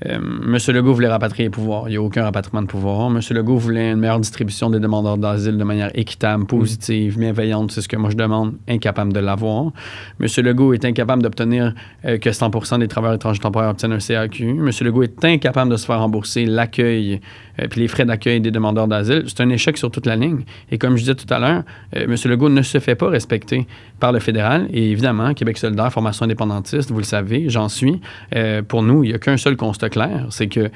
M. Legault voulait rapatrier les pouvoirs. Il n'y a aucun rapatriement de pouvoir. M. Legault voulait une meilleure distribution des demandeurs d'asile de manière équitable, positive, bienveillante. C'est ce que moi je demande, incapable de l'avoir. M. Legault est incapable d'obtenir que 100% des travailleurs étrangers temporaires obtiennent un CAQ. M. Legault est incapable de se faire rembourser l'accueil puis les frais d'accueil des demandeurs d'asile, c'est un échec sur toute la ligne. Et comme je disais tout à l'heure, M. Legault ne se fait pas respecter par le fédéral. Et évidemment, Québec solidaire, formation indépendantiste, vous le savez, j'en suis. Pour nous, il n'y a qu'un seul constat clair, c'est que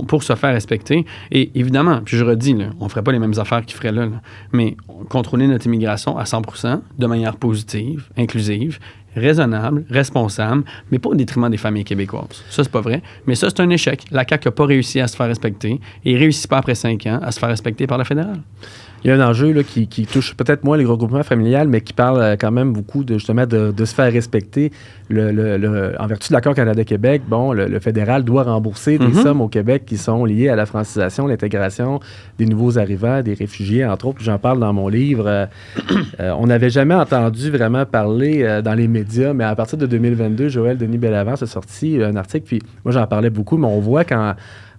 pour se faire respecter, et évidemment, puis je redis, là, on ne ferait pas les mêmes affaires qu'ils feraient là, mais contrôler notre immigration à 100%, de manière positive, inclusive, raisonnable, responsable, mais pas au détriment des familles québécoises. Ça, c'est pas vrai. Mais ça, c'est un échec. La CAQ n'a pas réussi à se faire respecter et ne réussit pas après 5 ans à se faire respecter par le fédéral. Il y a un enjeu là, qui touche peut-être moins les regroupements familiales, mais qui parle quand même beaucoup de se faire respecter. En vertu de l'accord Canada-Québec, le fédéral doit rembourser des sommes au Québec qui sont liées à la francisation, l'intégration des nouveaux arrivants, des réfugiés, entre autres. J'en parle dans mon livre. On n'avait jamais entendu vraiment parler dans les médias, mais à partir de 2022, Joël Denis Bellavance a sorti un article, puis moi j'en parlais beaucoup, mais on voit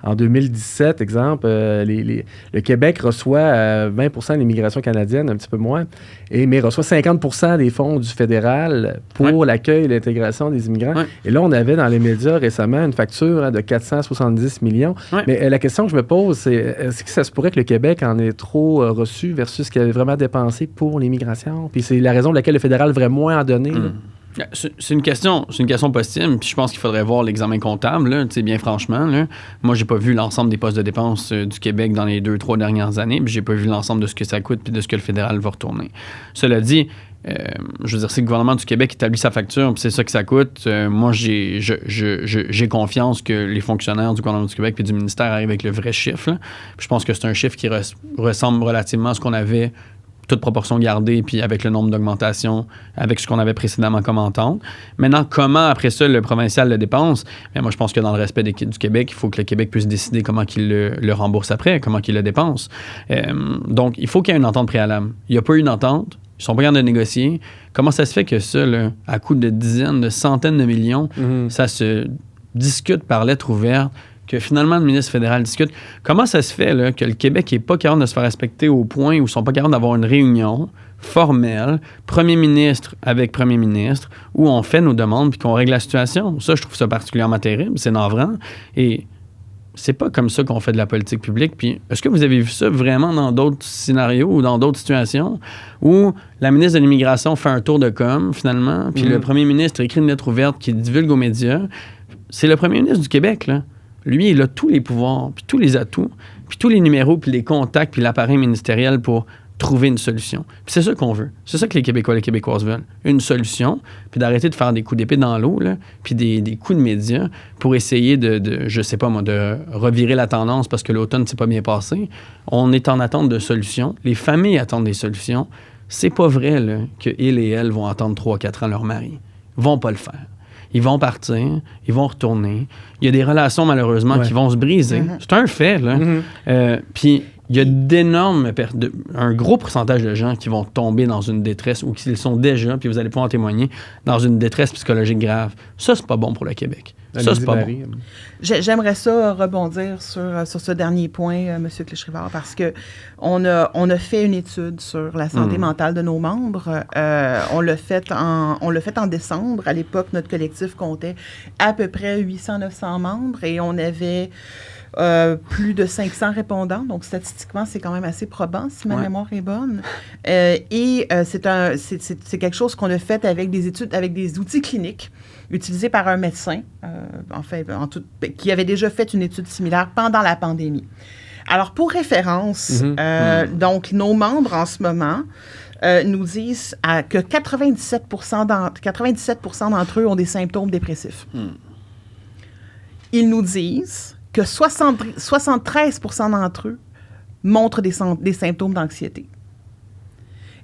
en 2017, exemple, le Québec reçoit 20 de l'immigration canadienne, un petit peu moins, mais reçoit 50 des fonds du fédéral pour l'accueil et l'intégration des immigrants. Ouais. Et là, on avait dans les médias récemment une facture de 470 millions. Ouais. Mais la question que je me pose, c'est est-ce que ça se pourrait que le Québec en ait trop reçu versus ce qu'il avait vraiment dépensé pour l'immigration? Puis c'est la raison pour laquelle le fédéral devrait moins en donner. C'est une question possible, puis je pense qu'il faudrait voir l'examen comptable, là, bien franchement. Là. Moi, j'ai pas vu l'ensemble des postes de dépenses du Québec dans les 2-3 dernières années, puis j'ai pas vu l'ensemble de ce que ça coûte puis de ce que le fédéral va retourner. Cela dit, je veux dire, si le gouvernement du Québec établit sa facture, puis c'est ça que ça coûte, moi, j'ai confiance que les fonctionnaires du gouvernement du Québec et du ministère arrivent avec le vrai chiffre. Là. Puis je pense que c'est un chiffre qui ressemble relativement à ce qu'on avait toute proportion gardée, puis avec le nombre d'augmentations, avec ce qu'on avait précédemment comme entente. Maintenant, comment, après ça, le provincial le dépense? Bien, moi, je pense que dans le respect du Québec, il faut que le Québec puisse décider comment qu'il le rembourse après, comment qu'il le dépense. Donc, il faut qu'il y ait une entente préalable. Il n'y a pas eu d'entente. Ils sont pas capables de négocier. Comment ça se fait que ça, là, à coût de dizaines, de centaines de millions, ça se discute par lettre ouverte, que finalement le ministre fédéral discute. Comment ça se fait là, que le Québec n'est pas capable de se faire respecter au point où ils ne sont pas capables d'avoir une réunion formelle, premier ministre avec premier ministre, où on fait nos demandes puis qu'on règle la situation? Ça, je trouve ça particulièrement terrible. C'est navrant. Et c'est pas comme ça qu'on fait de la politique publique. Puis est-ce que vous avez vu ça vraiment dans d'autres scénarios ou dans d'autres situations où la ministre de l'Immigration fait un tour de com, finalement, puis le premier ministre écrit une lettre ouverte qui divulgue aux médias? C'est le premier ministre du Québec, là. Lui, il a tous les pouvoirs, puis tous les atouts, puis tous les numéros, puis les contacts, puis l'appareil ministériel pour trouver une solution. Puis c'est ça qu'on veut. C'est ça que les Québécois et les Québécoises veulent. Une solution, puis d'arrêter de faire des coups d'épée dans l'eau, là, puis des coups de médias pour essayer je sais pas moi, de revirer la tendance parce que l'automne s'est pas bien passé. On est en attente de solutions. Les familles attendent des solutions. C'est pas vrai là, qu'ils et elles vont attendre 3-4 ans leur mari. Ils vont pas le faire. Ils vont partir, ils vont retourner. Il y a des relations, malheureusement, qui vont se briser. C'est un fait, là. Puis, il y a un gros pourcentage de gens qui vont tomber dans une détresse ou qui sont déjà, puis vous allez pouvoir en témoigner, dans une détresse psychologique grave. Ça, c'est pas bon pour le Québec. Ça, c'est pas bon. J'aimerais ça rebondir sur ce dernier point, M. Clich-Rivard, parce que on a fait une étude sur la santé mentale de nos membres. On l'a fait en décembre. À l'époque, notre collectif comptait à peu près 800-900 membres et on avait plus de 500 répondants. Donc, statistiquement, c'est quand même assez probant, si ma mémoire est bonne. C'est quelque chose qu'on a fait avec des études, avec des outils cliniques utilisés par un médecin, qui avait déjà fait une étude similaire pendant la pandémie. Alors, pour référence, donc, nos membres, en ce moment, nous disent que 97% d'entre eux ont des symptômes dépressifs. Ils nous disent que 73% d'entre eux montrent des symptômes d'anxiété.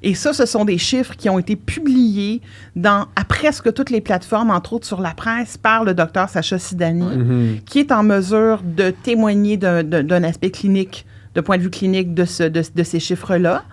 Et ça, ce sont des chiffres qui ont été publiés à presque toutes les plateformes, entre autres sur la presse, par le docteur Sacha Sidani, qui est en mesure de témoigner d'un aspect clinique, de point de vue clinique de ces chiffres-là.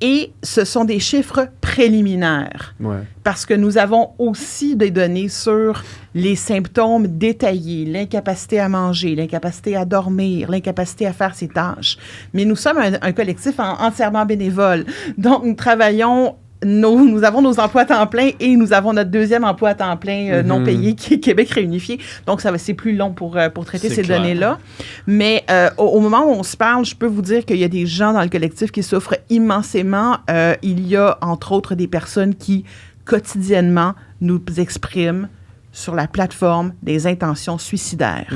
Et ce sont des chiffres préliminaires. Parce que nous avons aussi des données sur les symptômes détaillés, l'incapacité à manger, l'incapacité à dormir, l'incapacité à faire ses tâches. Mais nous sommes un collectif entièrement bénévole. Donc, nous travaillons nous avons nos emplois à temps plein et nous avons notre deuxième emploi à temps plein non payé qui est Québec réunifié. Donc, c'est plus long pour traiter ces données-là. Mais au moment où on se parle, je peux vous dire qu'il y a des gens dans le collectif qui souffrent immensément. Il y a, entre autres, des personnes qui, quotidiennement, nous expriment sur la plateforme des intentions suicidaires.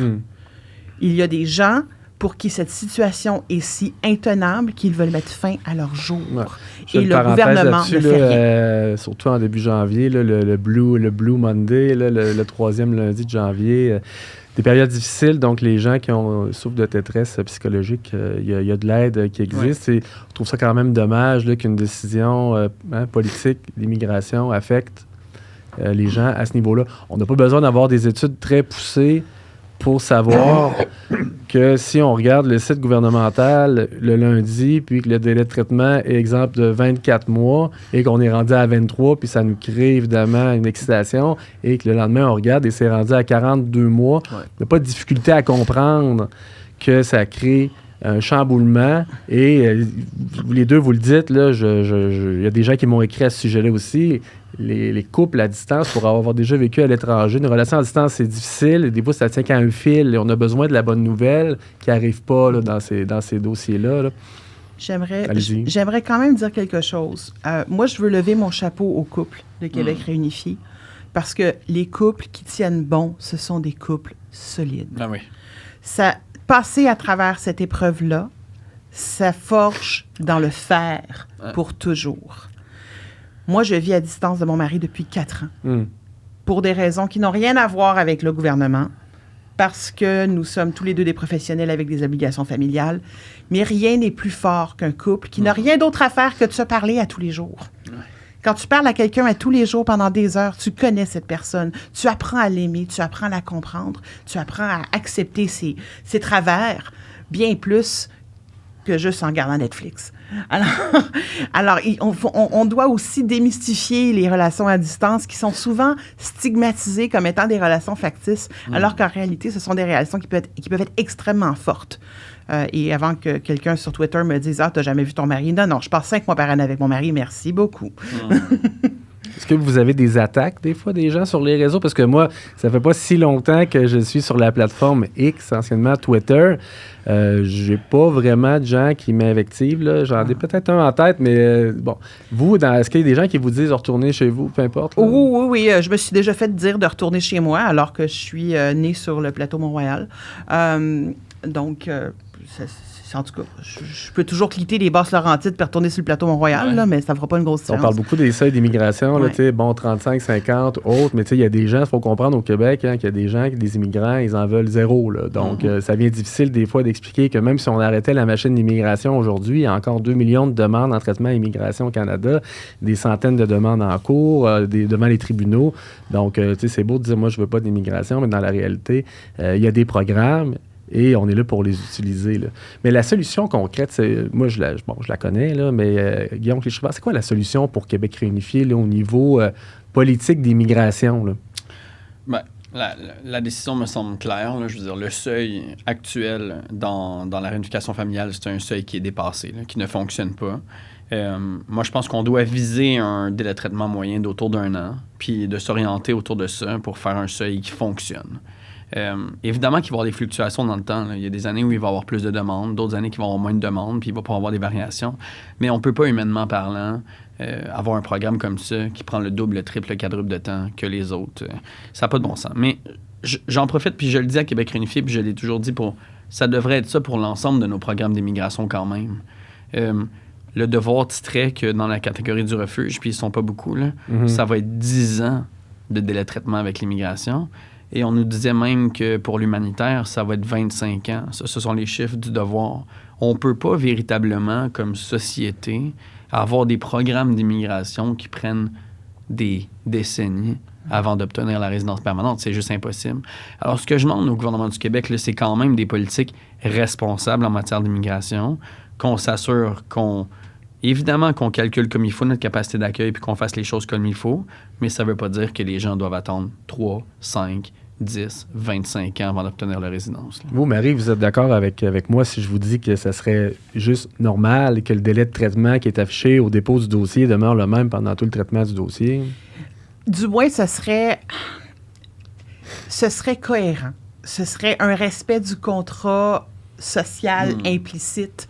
Il y a des gens pour qui cette situation est si intenable qu'ils veulent mettre fin à leur jour. Ouais. Et le gouvernement ne fait rien. Surtout en début janvier, là, le Blue Monday, là, le troisième lundi de janvier, des périodes difficiles, donc les gens qui souffrent de détresse psychologique, il y a de l'aide qui existe. Et on trouve ça quand même dommage là, qu'une décision politique d'immigration affecte les gens à ce niveau-là. On n'a pas besoin d'avoir des études très poussées pour savoir que si on regarde le site gouvernemental le lundi, puis que le délai de traitement est exemple de 24 mois et qu'on est rendu à 23, puis ça nous crée évidemment une excitation, et que le lendemain on regarde et c'est rendu à 42 mois, on n'a pas de difficulté à comprendre que ça crée un chamboulement. Et les deux, vous le dites, là, il y a des gens qui m'ont écrit à ce sujet-là aussi. Les couples à distance, pour avoir déjà vécu à l'étranger, une relation à distance, c'est difficile. Des fois, ça tient qu'à un fil. Et on a besoin de la bonne nouvelle qui n'arrive pas là, dans ces dossiers-là. Là. J'aimerais quand même dire quelque chose. Moi, je veux lever mon chapeau aux couples de Québec réunifié, parce que les couples qui tiennent bon, ce sont des couples solides. Ah oui. Passer à travers cette épreuve-là, ça forge dans le fer pour toujours. Moi, je vis à distance de mon mari depuis 4 ans, pour des raisons qui n'ont rien à voir avec le gouvernement, parce que nous sommes tous les deux des professionnels avec des obligations familiales, mais rien n'est plus fort qu'un couple qui n'a rien d'autre à faire que de se parler à tous les jours. Ouais. Quand tu parles à quelqu'un à tous les jours pendant des heures, tu connais cette personne, tu apprends à l'aimer, tu apprends à la comprendre, tu apprends à accepter ses travers, bien plus que juste en regardant Netflix. Alors on doit aussi démystifier les relations à distance qui sont souvent stigmatisées comme étant des relations factices, alors qu'en réalité, ce sont des relations qui peuvent être extrêmement fortes. Et avant que quelqu'un sur Twitter me dise « Ah, t'as jamais vu ton mari? » Non, je passe 5 mois par année avec mon mari, merci beaucoup. Est-ce que vous avez des attaques, des fois, des gens sur les réseaux? Parce que moi, ça fait pas si longtemps que je suis sur la plateforme X, anciennement Twitter. J'ai pas vraiment de gens qui m'invectivent, là. J'en ai peut-être un en tête, mais bon. Vous, est-ce qu'il y a des gens qui vous disent de retourner chez vous, peu importe? Là? Oui. Je me suis déjà fait dire de retourner chez moi alors que je suis née sur le plateau Mont-Royal. En tout cas, je peux toujours quitter les Basses-Laurentides et retourner sur le plateau Mont-Royal, là, mais ça ne fera pas une grosse différence. On parle beaucoup des seuils d'immigration, là, 35, 50, autres, mais il y a des gens, il faut comprendre au Québec qu'il y a des gens, des immigrants, ils en veulent 0. Là. Donc, ça devient difficile des fois d'expliquer que même si on arrêtait la machine d'immigration aujourd'hui, il y a encore 2 millions de demandes en traitement immigration au Canada, des centaines de demandes en cours devant les tribunaux. Donc, c'est beau de dire, moi, je ne veux pas d'immigration, mais dans la réalité, il y a des programmes. Et on est là pour les utiliser. Là. Mais la solution concrète, moi, je la connais, là, mais Guillaume Clichy-Rivard, c'est quoi la solution pour Québec réunifié là, au niveau politique d'immigration? Là? Ben, la décision me semble claire. Là. Je veux dire, le seuil actuel dans la réunification familiale, c'est un seuil qui est dépassé, là, qui ne fonctionne pas. Moi, je pense qu'on doit viser un délai de traitement moyen d'autour d'1 an, puis de s'orienter autour de ça pour faire un seuil qui fonctionne. Évidemment qu'il va y avoir des fluctuations dans le temps. Là. Il y a des années où il va y avoir plus de demandes, d'autres années qui vont avoir moins de demandes, puis il va pouvoir avoir des variations. Mais on ne peut pas, humainement parlant, avoir un programme comme ça qui prend le double, le triple, le quadruple de temps que les autres. Ça n'a pas de bon sens. Mais j'en profite, puis je le dis à Québec réunifié, puis je l'ai toujours dit, ça devrait être ça pour l'ensemble de nos programmes d'immigration quand même. Le devoir titrait que dans la catégorie du refuge, puis ils ne sont pas beaucoup, là, ça va être 10 ans de délai de traitement avec l'immigration. Et on nous disait même que pour l'humanitaire, ça va être 25 ans. Ça, ce sont les chiffres du devoir. On ne peut pas véritablement, comme société, avoir des programmes d'immigration qui prennent des décennies avant d'obtenir la résidence permanente. C'est juste impossible. Alors, ce que je demande au gouvernement du Québec, là, c'est quand même des politiques responsables en matière d'immigration, qu'on s'assure évidemment qu'on calcule comme il faut notre capacité d'accueil puis qu'on fasse les choses comme il faut, mais ça ne veut pas dire que les gens doivent attendre 3, 5, 10, 25 ans avant d'obtenir la résidence. Là. Vous, Marie, vous êtes d'accord avec moi si je vous dis que ça serait juste normal et que le délai de traitement qui est affiché au dépôt du dossier demeure le même pendant tout le traitement du dossier? Du moins, ce serait cohérent. Ce serait un respect du contrat social implicite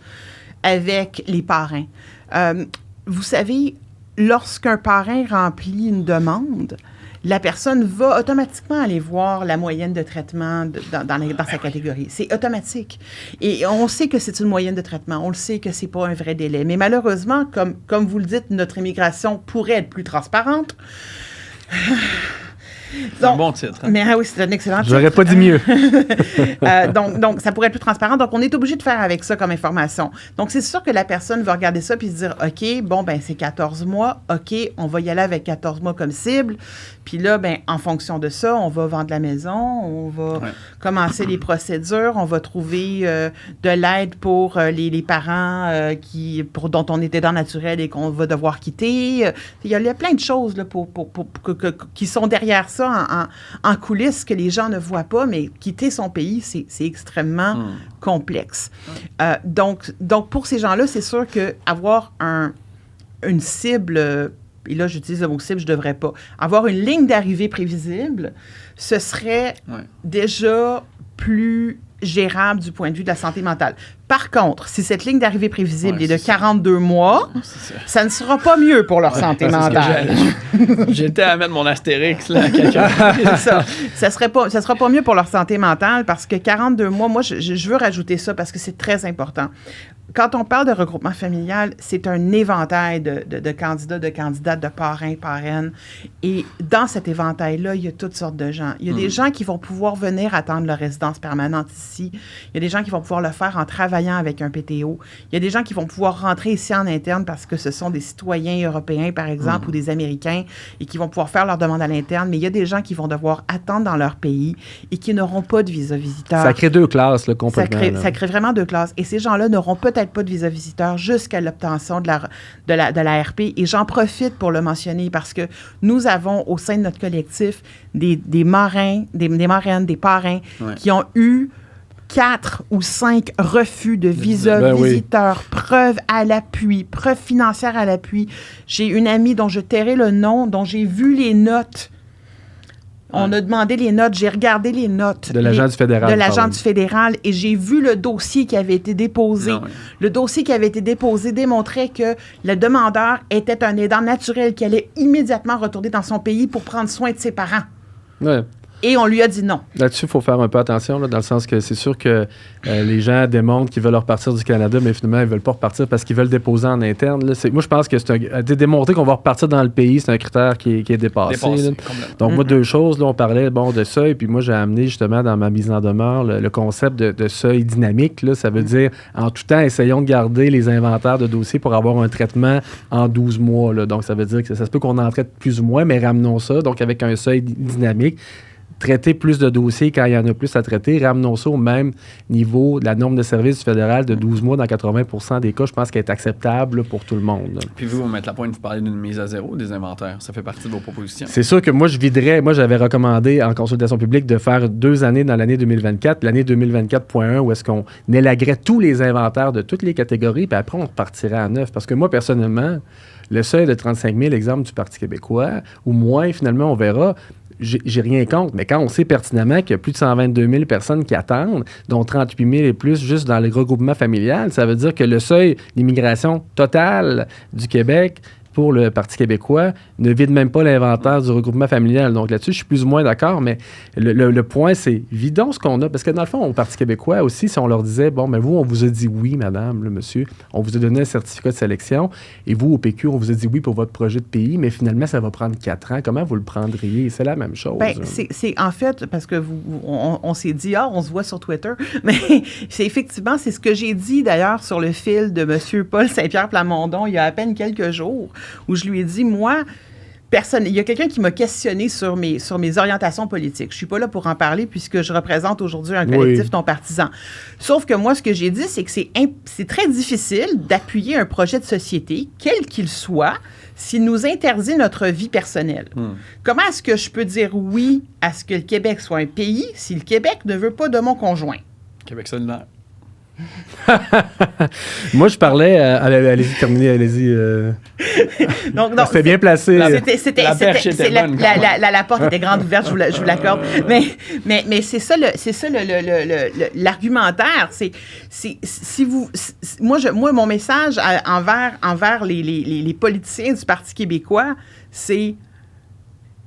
avec les parrains. Vous savez, lorsqu'un parrain remplit une demande, la personne va automatiquement aller voir la moyenne de traitement dans sa catégorie. C'est automatique. Et on sait que c'est une moyenne de traitement. On le sait que c'est pas un vrai délai. Mais malheureusement, comme vous le dites, notre immigration pourrait être plus transparente. C'est un bon titre. Hein? Mais oui, c'est un excellent titre. J'aurais pas dit mieux. Donc, ça pourrait être plus transparent. Donc, on est obligé de faire avec ça comme information. Donc, c'est sûr que la personne va regarder ça puis se dire, OK, bon, ben c'est 14 mois. OK, on va y aller avec 14 mois comme cible. Puis là, ben en fonction de ça, on va vendre la maison, on va commencer les procédures, on va trouver de l'aide pour les parents dont on est aidant naturel et qu'on va devoir quitter. Il y a plein de choses là, qui sont derrière ça en coulisses que les gens ne voient pas, mais quitter son pays, c'est extrêmement complexe. Donc, pour ces gens-là, c'est sûr qu'avoir une cible, et là, j'utilise le mot cible, je ne devrais pas, avoir une ligne d'arrivée prévisible, ce serait déjà plus gérable du point de vue de la santé mentale. Par contre, si cette ligne d'arrivée prévisible est de 42 mois, ça ne sera pas mieux pour leur santé mentale. J'étais à mettre mon astérix là, à quelqu'un. C'est ça. Ça sera pas mieux pour leur santé mentale parce que 42 mois, moi, je veux rajouter ça parce que c'est très important. Quand on parle de regroupement familial, c'est un éventail de candidats, de candidates, de parrains, parraines. Et dans cet éventail-là, il y a toutes sortes de gens. Il y a des gens qui vont pouvoir venir attendre leur résidence permanente ici. Il y a des gens qui vont pouvoir le faire en travaillant avec un PTO. Il y a des gens qui vont pouvoir rentrer ici en interne parce que ce sont des citoyens européens, par exemple, ou des Américains, et qui vont pouvoir faire leur demande à l'interne. Mais il y a des gens qui vont devoir attendre dans leur pays et qui n'auront pas de visa visiteur. Ça crée deux classes, là, complètement. Ça crée vraiment deux classes. Et ces gens-là n'auront peut-être pas de visa visiteur jusqu'à l'obtention de la RP. Et j'en profite pour le mentionner parce que nous avons au sein de notre collectif des marraines, des parrains qui ont eu 4 ou 5 refus de visa visiteur, preuve à l'appui, preuve financière à l'appui. J'ai une amie dont je tairai le nom, dont j'ai vu les notes. On a demandé les notes, j'ai regardé les notes. De l'agent du fédéral. De l'agent du fédéral et j'ai vu le dossier qui avait été déposé. Le dossier qui avait été déposé démontrait que le demandeur était un aidant naturel qui allait immédiatement retourner dans son pays pour prendre soin de ses parents. Ouais. Et on lui a dit non. Là-dessus, il faut faire un peu attention, là, dans le sens que c'est sûr que les gens démontrent qu'ils veulent repartir du Canada, mais finalement, ils ne veulent pas repartir parce qu'ils veulent déposer en interne. Là. Moi, je pense que démontrer qu'on va repartir dans le pays, c'est un critère qui est dépassé. Donc, moi, deux choses. Là, on parlait de seuil, puis moi, j'ai amené justement dans ma mise en demeure le concept de seuil dynamique. Là. Ça veut dire, en tout temps, essayons de garder les inventaires de dossiers pour avoir un traitement en 12 mois. Là. Donc, ça veut dire que ça se peut qu'on en traite plus ou moins, mais ramenons ça. Donc, avec un seuil dynamique. Traiter plus de dossiers quand il y en a plus à traiter. Ramenons ça au même niveau de la norme de service du fédéral de 12 mois dans 80% des cas. Je pense qu'elle est acceptable là, pour tout le monde. Là. Puis vous mettre la pointe, vous parlez d'une mise à zéro des inventaires. Ça fait partie de vos propositions. C'est sûr que moi, j'avais recommandé en consultation publique de faire 2 années dans l'année 2024. L'année 2024.1 où est-ce qu'on élaguerait tous les inventaires de toutes les catégories, puis après, on repartirait à 9. Parce que moi, personnellement, le seuil de 35 000, exemple du Parti québécois, ou moins, finalement, on verra. J'ai rien contre, mais quand on sait pertinemment qu'il y a plus de 122 000 personnes qui attendent, dont 38 000 et plus juste dans le regroupement familial, ça veut dire que le seuil d'immigration totale du Québec pour le Parti québécois ne vide même pas l'inventaire du regroupement familial. Donc là-dessus, je suis plus ou moins d'accord, mais le point, c'est vidons ce qu'on a. Parce que dans le fond, au Parti québécois aussi, si on leur disait, bon, mais vous, on vous a dit oui, madame, le monsieur, on vous a donné un certificat de sélection, et vous, au PQ, on vous a dit oui pour votre projet de pays, mais finalement, ça va prendre 4 ans. Comment vous le prendriez? C'est la même chose. Bien, c'est en fait, parce que on s'est dit, on se voit sur Twitter, mais c'est ce que j'ai dit d'ailleurs sur le fil de M. Paul Saint-Pierre Plamondon il y a à peine quelques jours, où je lui ai dit, moi, il y a quelqu'un qui m'a questionné sur mes orientations politiques. Je suis pas là pour en parler puisque je représente aujourd'hui un collectif non partisan. Sauf que moi, ce que j'ai dit, c'est que c'est très difficile d'appuyer un projet de société, quel qu'il soit, s'il nous interdit notre vie personnelle. Comment est-ce que je peux dire oui à ce que le Québec soit un pays si le Québec ne veut pas de mon conjoint? Québec solidaire. Moi, je parlais... allez-y, terminez, allez-y. C'était bien placé. La porte était grande ouverte, je vous l'accorde. Mais c'est ça l'argumentaire. Moi, mon message envers les politiciens du Parti québécois, c'est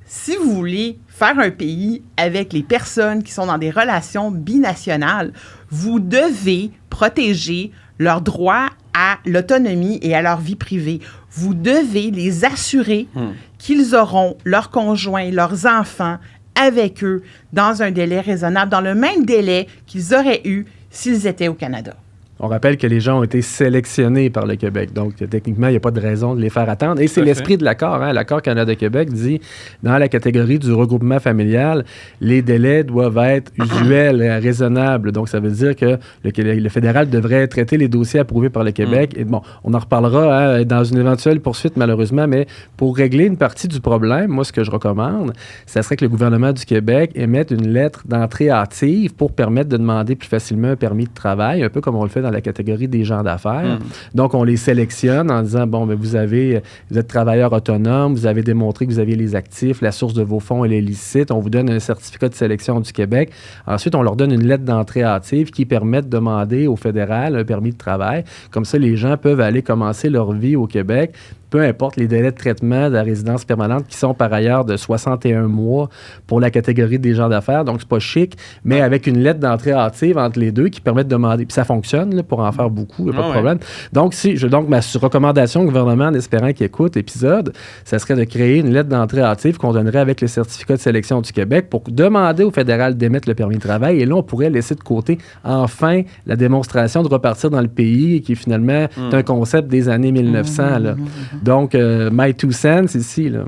si vous voulez faire un pays avec les personnes qui sont dans des relations binationales, vous devez protéger leurs droits à l'autonomie et à leur vie privée. Vous devez les assurer qu'ils auront leurs conjoints, leurs enfants avec eux dans un délai raisonnable, dans le même délai qu'ils auraient eu s'ils étaient au Canada. On rappelle que les gens ont été sélectionnés par le Québec. Donc, techniquement, il n'y a pas de raison de les faire attendre. Et c'est l'esprit de l'accord. L'accord Canada-Québec dit, dans la catégorie du regroupement familial, les délais doivent être usuels et raisonnables. Donc, ça veut dire que le fédéral devrait traiter les dossiers approuvés par le Québec. Et bon, on en reparlera dans une éventuelle poursuite, malheureusement, mais pour régler une partie du problème, moi, ce que je recommande, ça serait que le gouvernement du Québec émette une lettre d'entrée hâtive pour permettre de demander plus facilement un permis de travail, un peu comme on le fait dans la catégorie des gens d'affaires. Donc, on les sélectionne en disant, bon, ben, vous êtes travailleur autonome, vous avez démontré que vous aviez les actifs, la source de vos fonds, elle est licite, on vous donne un certificat de sélection du Québec. Ensuite, on leur donne une lettre d'entrée hâtive qui permet de demander au fédéral un permis de travail. Comme ça, les gens peuvent aller commencer leur vie au Québec, peu importe les délais de traitement de la résidence permanente qui sont par ailleurs de 61 mois pour la catégorie des gens d'affaires. Donc, c'est pas chic, mais avec une lettre d'entrée hâtive entre les deux qui permet de demander. Puis ça fonctionne là, pour en faire beaucoup, il n'y a pas de problème. Donc, ma recommandation au gouvernement, en espérant qu'il écoute l'épisode, ça serait de créer une lettre d'entrée hâtive qu'on donnerait avec le certificat de sélection du Québec pour demander au fédéral d'émettre le permis de travail. Et là, on pourrait laisser de côté, enfin, la démonstration de repartir dans le pays, qui est finalement un concept des années 1900. Là. Donc, my two cents ici, là.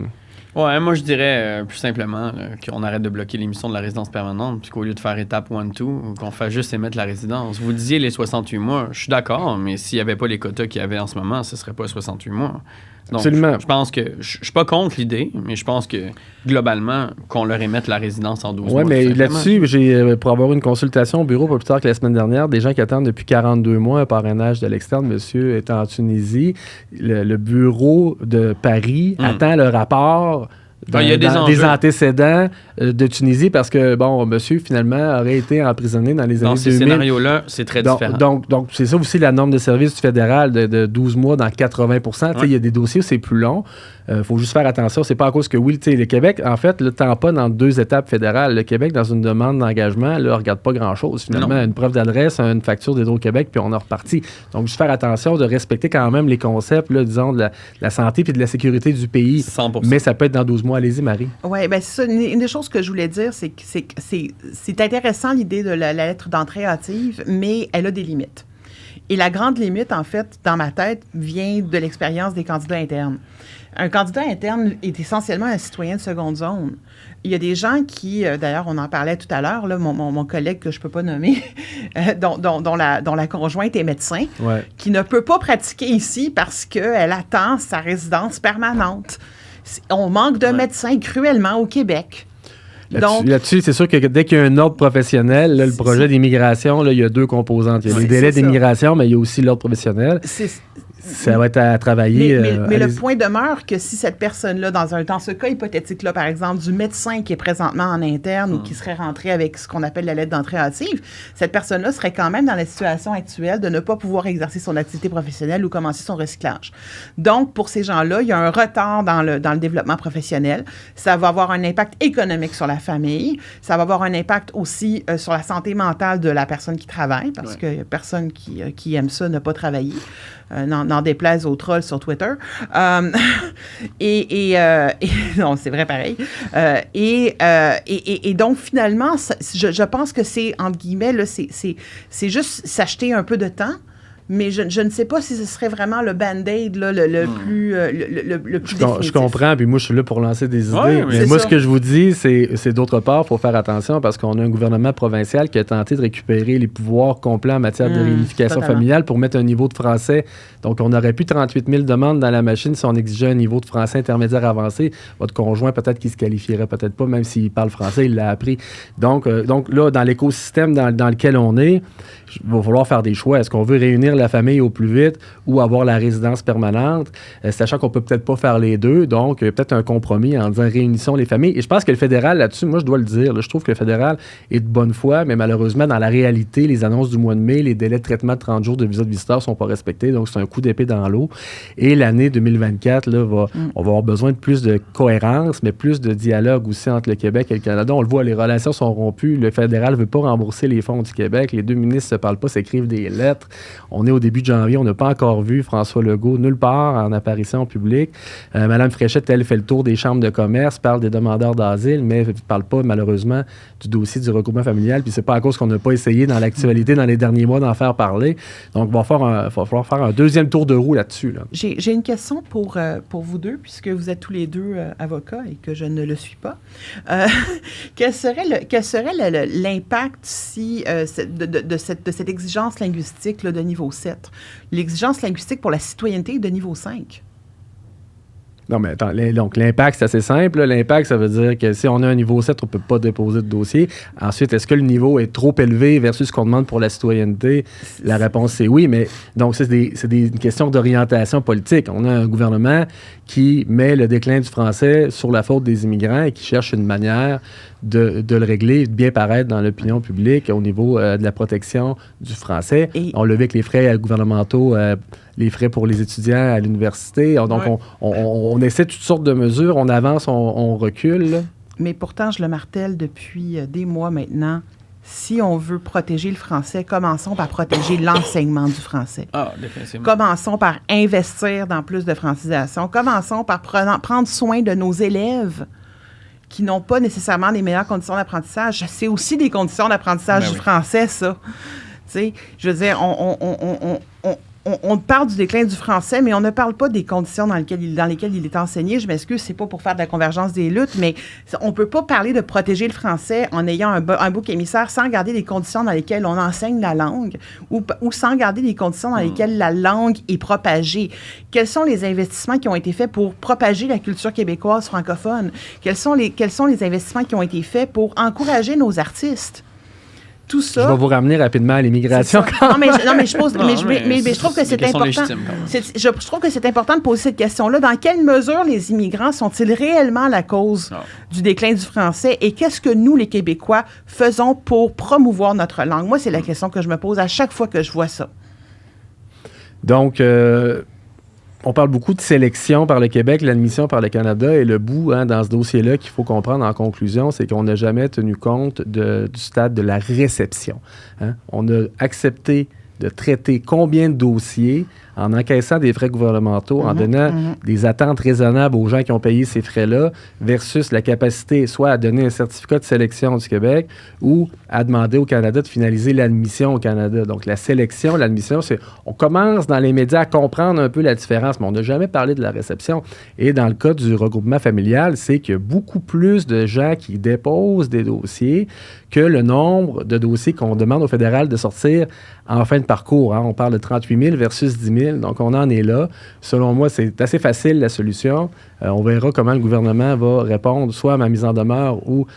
Ouais, moi, je dirais plus simplement qu'on arrête de bloquer l'émission de la résidence permanente, puis qu'au lieu de faire étape 1-2, qu'on fasse juste émettre la résidence. Vous disiez les 68 mois, je suis d'accord, mais s'il n'y avait pas les quotas qu'il y avait en ce moment, ce ne serait pas 68 mois. Donc, absolument. Je pense que je suis pas contre l'idée, mais je pense que globalement, qu'on leur émette la résidence en 12 mois. Oui, mais là-dessus, pour avoir une consultation au bureau pas plus tard que la semaine dernière, des gens qui attendent depuis 42 mois un parrainage de l'externe, monsieur est en Tunisie. Le bureau de Paris attend le rapport des antécédents de Tunisie parce que, bon, monsieur, finalement, aurait été emprisonné dans les années 2000. Dans ces scénarios-là, c'est très différent. Donc, c'est ça aussi la norme de service du fédéral de 12 mois dans 80 %. Il y a des dossiers où c'est plus long. Il faut juste faire attention. C'est pas à cause que, oui, le Québec, en fait, le tamponne dans 2 étapes fédérales. Le Québec, dans une demande d'engagement, ne regarde pas grand-chose. Finalement, une preuve d'adresse, une facture d'Hydro-Québec, puis on est reparti. Donc, juste faire attention de respecter quand même les concepts, là, disons, de la santé puis de la sécurité du pays. 100%. Mais ça peut être dans 12 mois. Allez-y, Marie. Oui, bien, c'est ça. Une des choses que je voulais dire, c'est que c'est intéressant l'idée de la lettre d'entrée hâtive, mais elle a des limites. Et la grande limite, en fait, dans ma tête, vient de l'expérience des candidats internes. Un candidat interne est essentiellement un citoyen de seconde zone. Il y a des gens qui, d'ailleurs, on en parlait tout à l'heure, là, mon collègue que je ne peux pas nommer, dont la conjointe est médecin, qui ne peut pas pratiquer ici parce qu'elle attend sa résidence permanente. On manque de médecins cruellement au Québec. Là-dessus, c'est sûr que dès qu'il y a un ordre professionnel, là, le projet d'immigration, là, il y a 2 composantes. Il y a les délais d'immigration, mais il y a aussi l'ordre professionnel. Ça va être à travailler. Mais le point demeure que si cette personne-là, dans ce cas hypothétique-là, par exemple, du médecin qui est présentement en interne ou qui serait rentré avec ce qu'on appelle la lettre d'entrée hâtive, cette personne-là serait quand même dans la situation actuelle de ne pas pouvoir exercer son activité professionnelle ou commencer son recyclage. Donc, pour ces gens-là, il y a un retard dans le développement professionnel. Ça va avoir un impact économique sur la famille. Ça va avoir un impact aussi sur la santé mentale de la personne qui travaille, parce que personne qui aime ça ne pas travailler. N'en déplaise aux trolls sur Twitter. Non, c'est vrai pareil. Et donc, finalement, je pense que c'est, entre guillemets, là, c'est juste s'acheter un peu de temps mais je ne sais pas si ce serait vraiment le band-aid là, le plus définitif. Je comprends, puis moi, je suis là pour lancer des idées. Ouais, mais moi, ce que je vous dis, c'est d'autre part, il faut faire attention parce qu'on a un gouvernement provincial qui a tenté de récupérer les pouvoirs complets en matière de réunification familiale pour mettre un niveau de français. Donc, on aurait pu 38 000 demandes dans la machine si on exigeait un niveau de français intermédiaire avancé. Votre conjoint, peut-être qu'il se qualifierait, peut-être pas, même s'il parle français, il l'a appris. Donc là, dans l'écosystème dans lequel on est, il va falloir faire des choix. Est-ce qu'on veut réunir la famille au plus vite ou avoir la résidence permanente, sachant qu'on peut peut-être pas faire les deux. Donc, il y a peut-être un compromis en disant réunissons les familles. Et je pense que le fédéral, là-dessus, moi, je dois le dire, là, je trouve que le fédéral est de bonne foi, mais malheureusement, dans la réalité, les annonces du mois de mai, les délais de traitement de 30 jours de visa de visiteur ne sont pas respectés. Donc, c'est un coup d'épée dans l'eau. Et l'année 2024, là, on va avoir besoin de plus de cohérence, mais plus de dialogue aussi entre le Québec et le Canada. On le voit, les relations sont rompues. Le fédéral ne veut pas rembourser les fonds du Québec. Les deux ministres ne se parlent pas, s'écrivent des lettres. On est au début de janvier. On n'a pas encore vu François Legault nulle part en apparition publique. Mme Fréchette, elle, fait le tour des chambres de commerce, parle des demandeurs d'asile, mais ne parle pas, malheureusement, du dossier du regroupement familial. Puis c'est pas à cause qu'on n'a pas essayé dans l'actualité dans les derniers mois d'en faire parler. Donc, il va falloir faire un deuxième tour de roue là-dessus. Là. J'ai une question pour vous deux, puisque vous êtes tous les deux avocats et que je ne le suis pas. Quel serait l'impact si, de cette exigence linguistique là, de niveau 7? L'exigence linguistique pour la citoyenneté de niveau 5? Non, mais attends, donc l'impact, c'est assez simple. Là. L'impact, ça veut dire que si on a un niveau 7, on ne peut pas déposer de dossier. Ensuite, est-ce que le niveau est trop élevé versus ce qu'on demande pour la citoyenneté? La réponse, c'est oui, mais donc c'est une question d'orientation politique. On a un gouvernement qui met le déclin du français sur la faute des immigrants et qui cherche une manière de le régler, de bien paraître dans l'opinion publique au niveau de la protection du français. On le vit avec les frais gouvernementaux, les frais pour les étudiants à l'université. Donc, on essaie toutes sortes de mesures, on avance, on recule. Là. Mais pourtant, je le martèle depuis des mois maintenant. Si on veut protéger le français, commençons par protéger l'enseignement du français. Ah, définitivement. Commençons par investir dans plus de francisation. Commençons par prendre soin de nos élèves qui n'ont pas nécessairement les meilleures conditions d'apprentissage. C'est aussi des conditions d'apprentissage du français, ça. Tu sais, je veux dire, on parle du déclin du français, mais on ne parle pas des conditions dans lesquelles il est enseigné. Je m'excuse, c'est pas pour faire de la convergence des luttes, mais on peut pas parler de protéger le français en ayant un bouc émissaire sans garder les conditions dans lesquelles on enseigne la langue ou sans garder les conditions dans lesquelles la langue est propagée. Quels sont les investissements qui ont été faits pour propager la culture québécoise francophone? Quels sont les investissements qui ont été faits pour encourager nos artistes? Tout ça. Je vais vous ramener rapidement à l'immigration. Non, mais je trouve que c'est important. Je trouve que c'est important de poser cette question-là. Dans quelle mesure les immigrants sont-ils réellement la cause du déclin du français et qu'est-ce que nous, les Québécois, faisons pour promouvoir notre langue? Moi, c'est la question que je me pose à chaque fois que je vois ça. Donc, on parle beaucoup de sélection par le Québec, l'admission par le Canada, et le bout dans ce dossier-là qu'il faut comprendre en conclusion, c'est qu'on n'a jamais tenu compte du stade de la réception. On a accepté de traiter combien de dossiers en encaissant des frais gouvernementaux, en donnant des attentes raisonnables aux gens qui ont payé ces frais-là, versus la capacité soit à donner un certificat de sélection du Québec ou à demander au Canada de finaliser l'admission au Canada. Donc, la sélection, l'admission, on commence dans les médias à comprendre un peu la différence, mais on n'a jamais parlé de la réception. Et dans le cas du regroupement familial, c'est qu'il y a beaucoup plus de gens qui déposent des dossiers que le nombre de dossiers qu'on demande au fédéral de sortir en fin de parcours. On parle de 38 000 versus 10 000. Donc, on en est là. Selon moi, c'est assez facile, la solution. On verra comment le gouvernement va répondre, soit à ma mise en demeure ou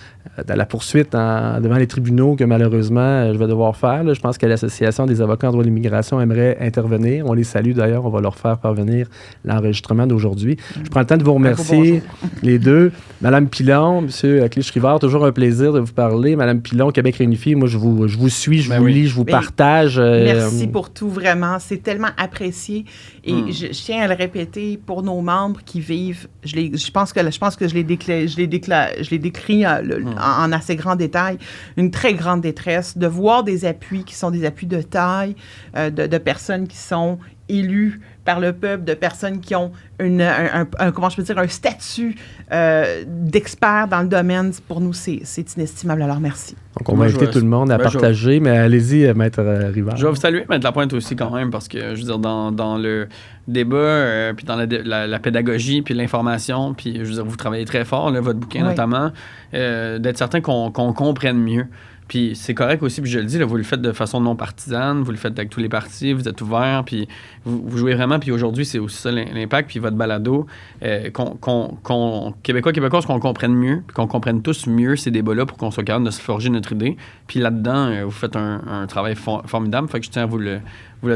à la poursuite devant les tribunaux que, malheureusement, je vais devoir faire. Là. Je pense que l'Association des avocats en droit de l'immigration aimerait intervenir. On les salue, d'ailleurs. On va leur faire parvenir l'enregistrement d'aujourd'hui. Je prends le temps de vous remercier, les deux. Madame Pilon, Monsieur Clich-Rivard, toujours un plaisir de vous parler. Madame Pilon, Québec réunifié, moi, je vous suis, je vous lis, je vous partage. Merci pour tout, vraiment. C'est tellement apprécié. Et je tiens à le répéter pour nos membres qui vivent. Je pense que je l'ai décrit en assez grand détail. Une très grande détresse de voir des appuis qui sont des appuis de taille, de personnes qui sont élus par le peuple, de personnes qui ont comment je peux dire, un statut d'expert dans le domaine. Pour nous, c'est inestimable. Alors, merci. Donc, on va inviter tout le monde à partager, mais allez-y, Maître Rivard. Je vais vous saluer, Maître Lapointe aussi quand même, parce que, je veux dire, dans le débat, puis dans la pédagogie, puis l'information, puis, je veux dire, vous travaillez très fort, là, votre bouquin notamment, d'être certain qu'on comprenne mieux. Puis c'est correct aussi, puis je le dis, là, vous le faites de façon non partisane, vous le faites avec tous les partis, vous êtes ouverts, puis vous jouez vraiment, puis aujourd'hui, c'est aussi ça l'impact, puis votre balado, Québécois, qu'on comprenne mieux, puis qu'on comprenne tous mieux ces débats-là pour qu'on soit capable de se forger notre idée. Puis là-dedans, vous faites un travail formidable, fait que je tiens à vous le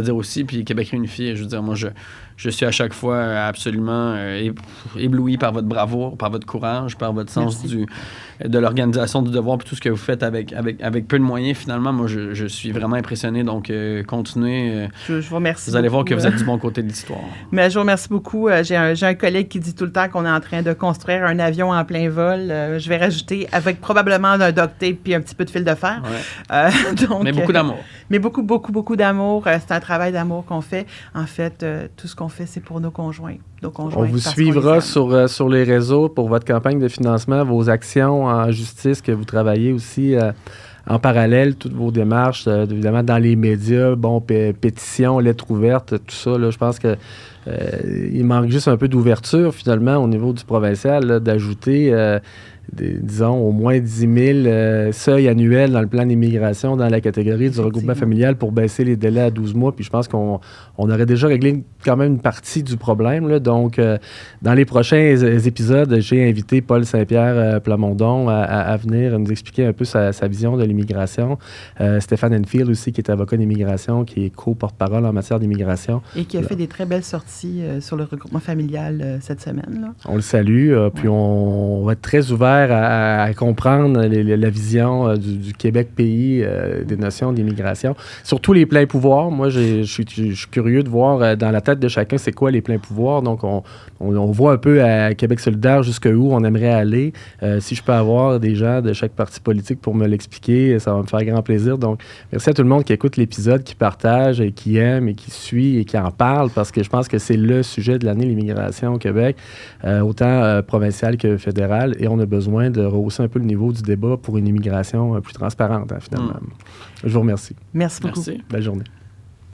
dire aussi, puis Québec réunifié, je veux dire, moi, je suis à chaque fois absolument ébloui par votre bravoure, par votre courage, par votre sens de l'organisation du devoir, puis tout ce que vous faites avec peu de moyens, finalement, moi, je suis vraiment impressionné. Donc, continuez. Je vous remercie. Vous allez voir que vous êtes du bon côté de l'histoire. Mais je vous remercie beaucoup. J'ai un collègue qui dit tout le temps qu'on est en train de construire un avion en plein vol. Je vais rajouter avec probablement un duct tape puis un petit peu de fil de fer. Donc, mais beaucoup d'amour. Mais beaucoup, beaucoup, beaucoup d'amour. C'est un travail d'amour qu'on fait. En fait, tout ce qu'on fait, c'est pour nos conjoints. On vous suivra sur les réseaux pour votre campagne de financement, vos actions en justice que vous travaillez aussi en parallèle, toutes vos démarches, évidemment, dans les médias, pétitions, lettres ouvertes, tout ça. Là, je pense que il manque juste un peu d'ouverture, finalement, au niveau du provincial, là, d'ajouter, disons, au moins 10 000 seuils annuels dans le plan d'immigration dans la catégorie du regroupement familial pour baisser les délais à 12 mois. Puis je pense qu'on aurait déjà réglé quand même une partie du problème, là. Donc, dans les prochains épisodes, j'ai invité Paul Saint-Pierre Plamondon à venir nous expliquer un peu sa vision de l'immigration. Stéphane Enfield aussi, qui est avocat d'immigration, qui est co-porte-parole en matière d'immigration. Et qui a fait des très belles sorties sur le regroupement familial cette semaine, là. On le salue, puis on va être très ouvert à comprendre la vision du Québec pays, des notions d'immigration. Surtout les pleins pouvoirs. Moi, je suis curieux de voir dans la tête de chacun c'est quoi les pleins pouvoirs. Donc, on voit un peu à Québec solidaire jusqu'où on aimerait aller. Si je peux avoir des gens de chaque parti politique pour me l'expliquer, ça va me faire grand plaisir. Donc, merci à tout le monde qui écoute l'épisode, qui partage, et qui aime, et qui suit, et qui en parle, parce que je pense que c'est le sujet de l'année, l'immigration au Québec, autant provincial que fédéral, et on a besoin de rehausser un peu le niveau du débat pour une immigration plus transparente, finalement. Je vous remercie. Merci beaucoup. Merci. Belle journée.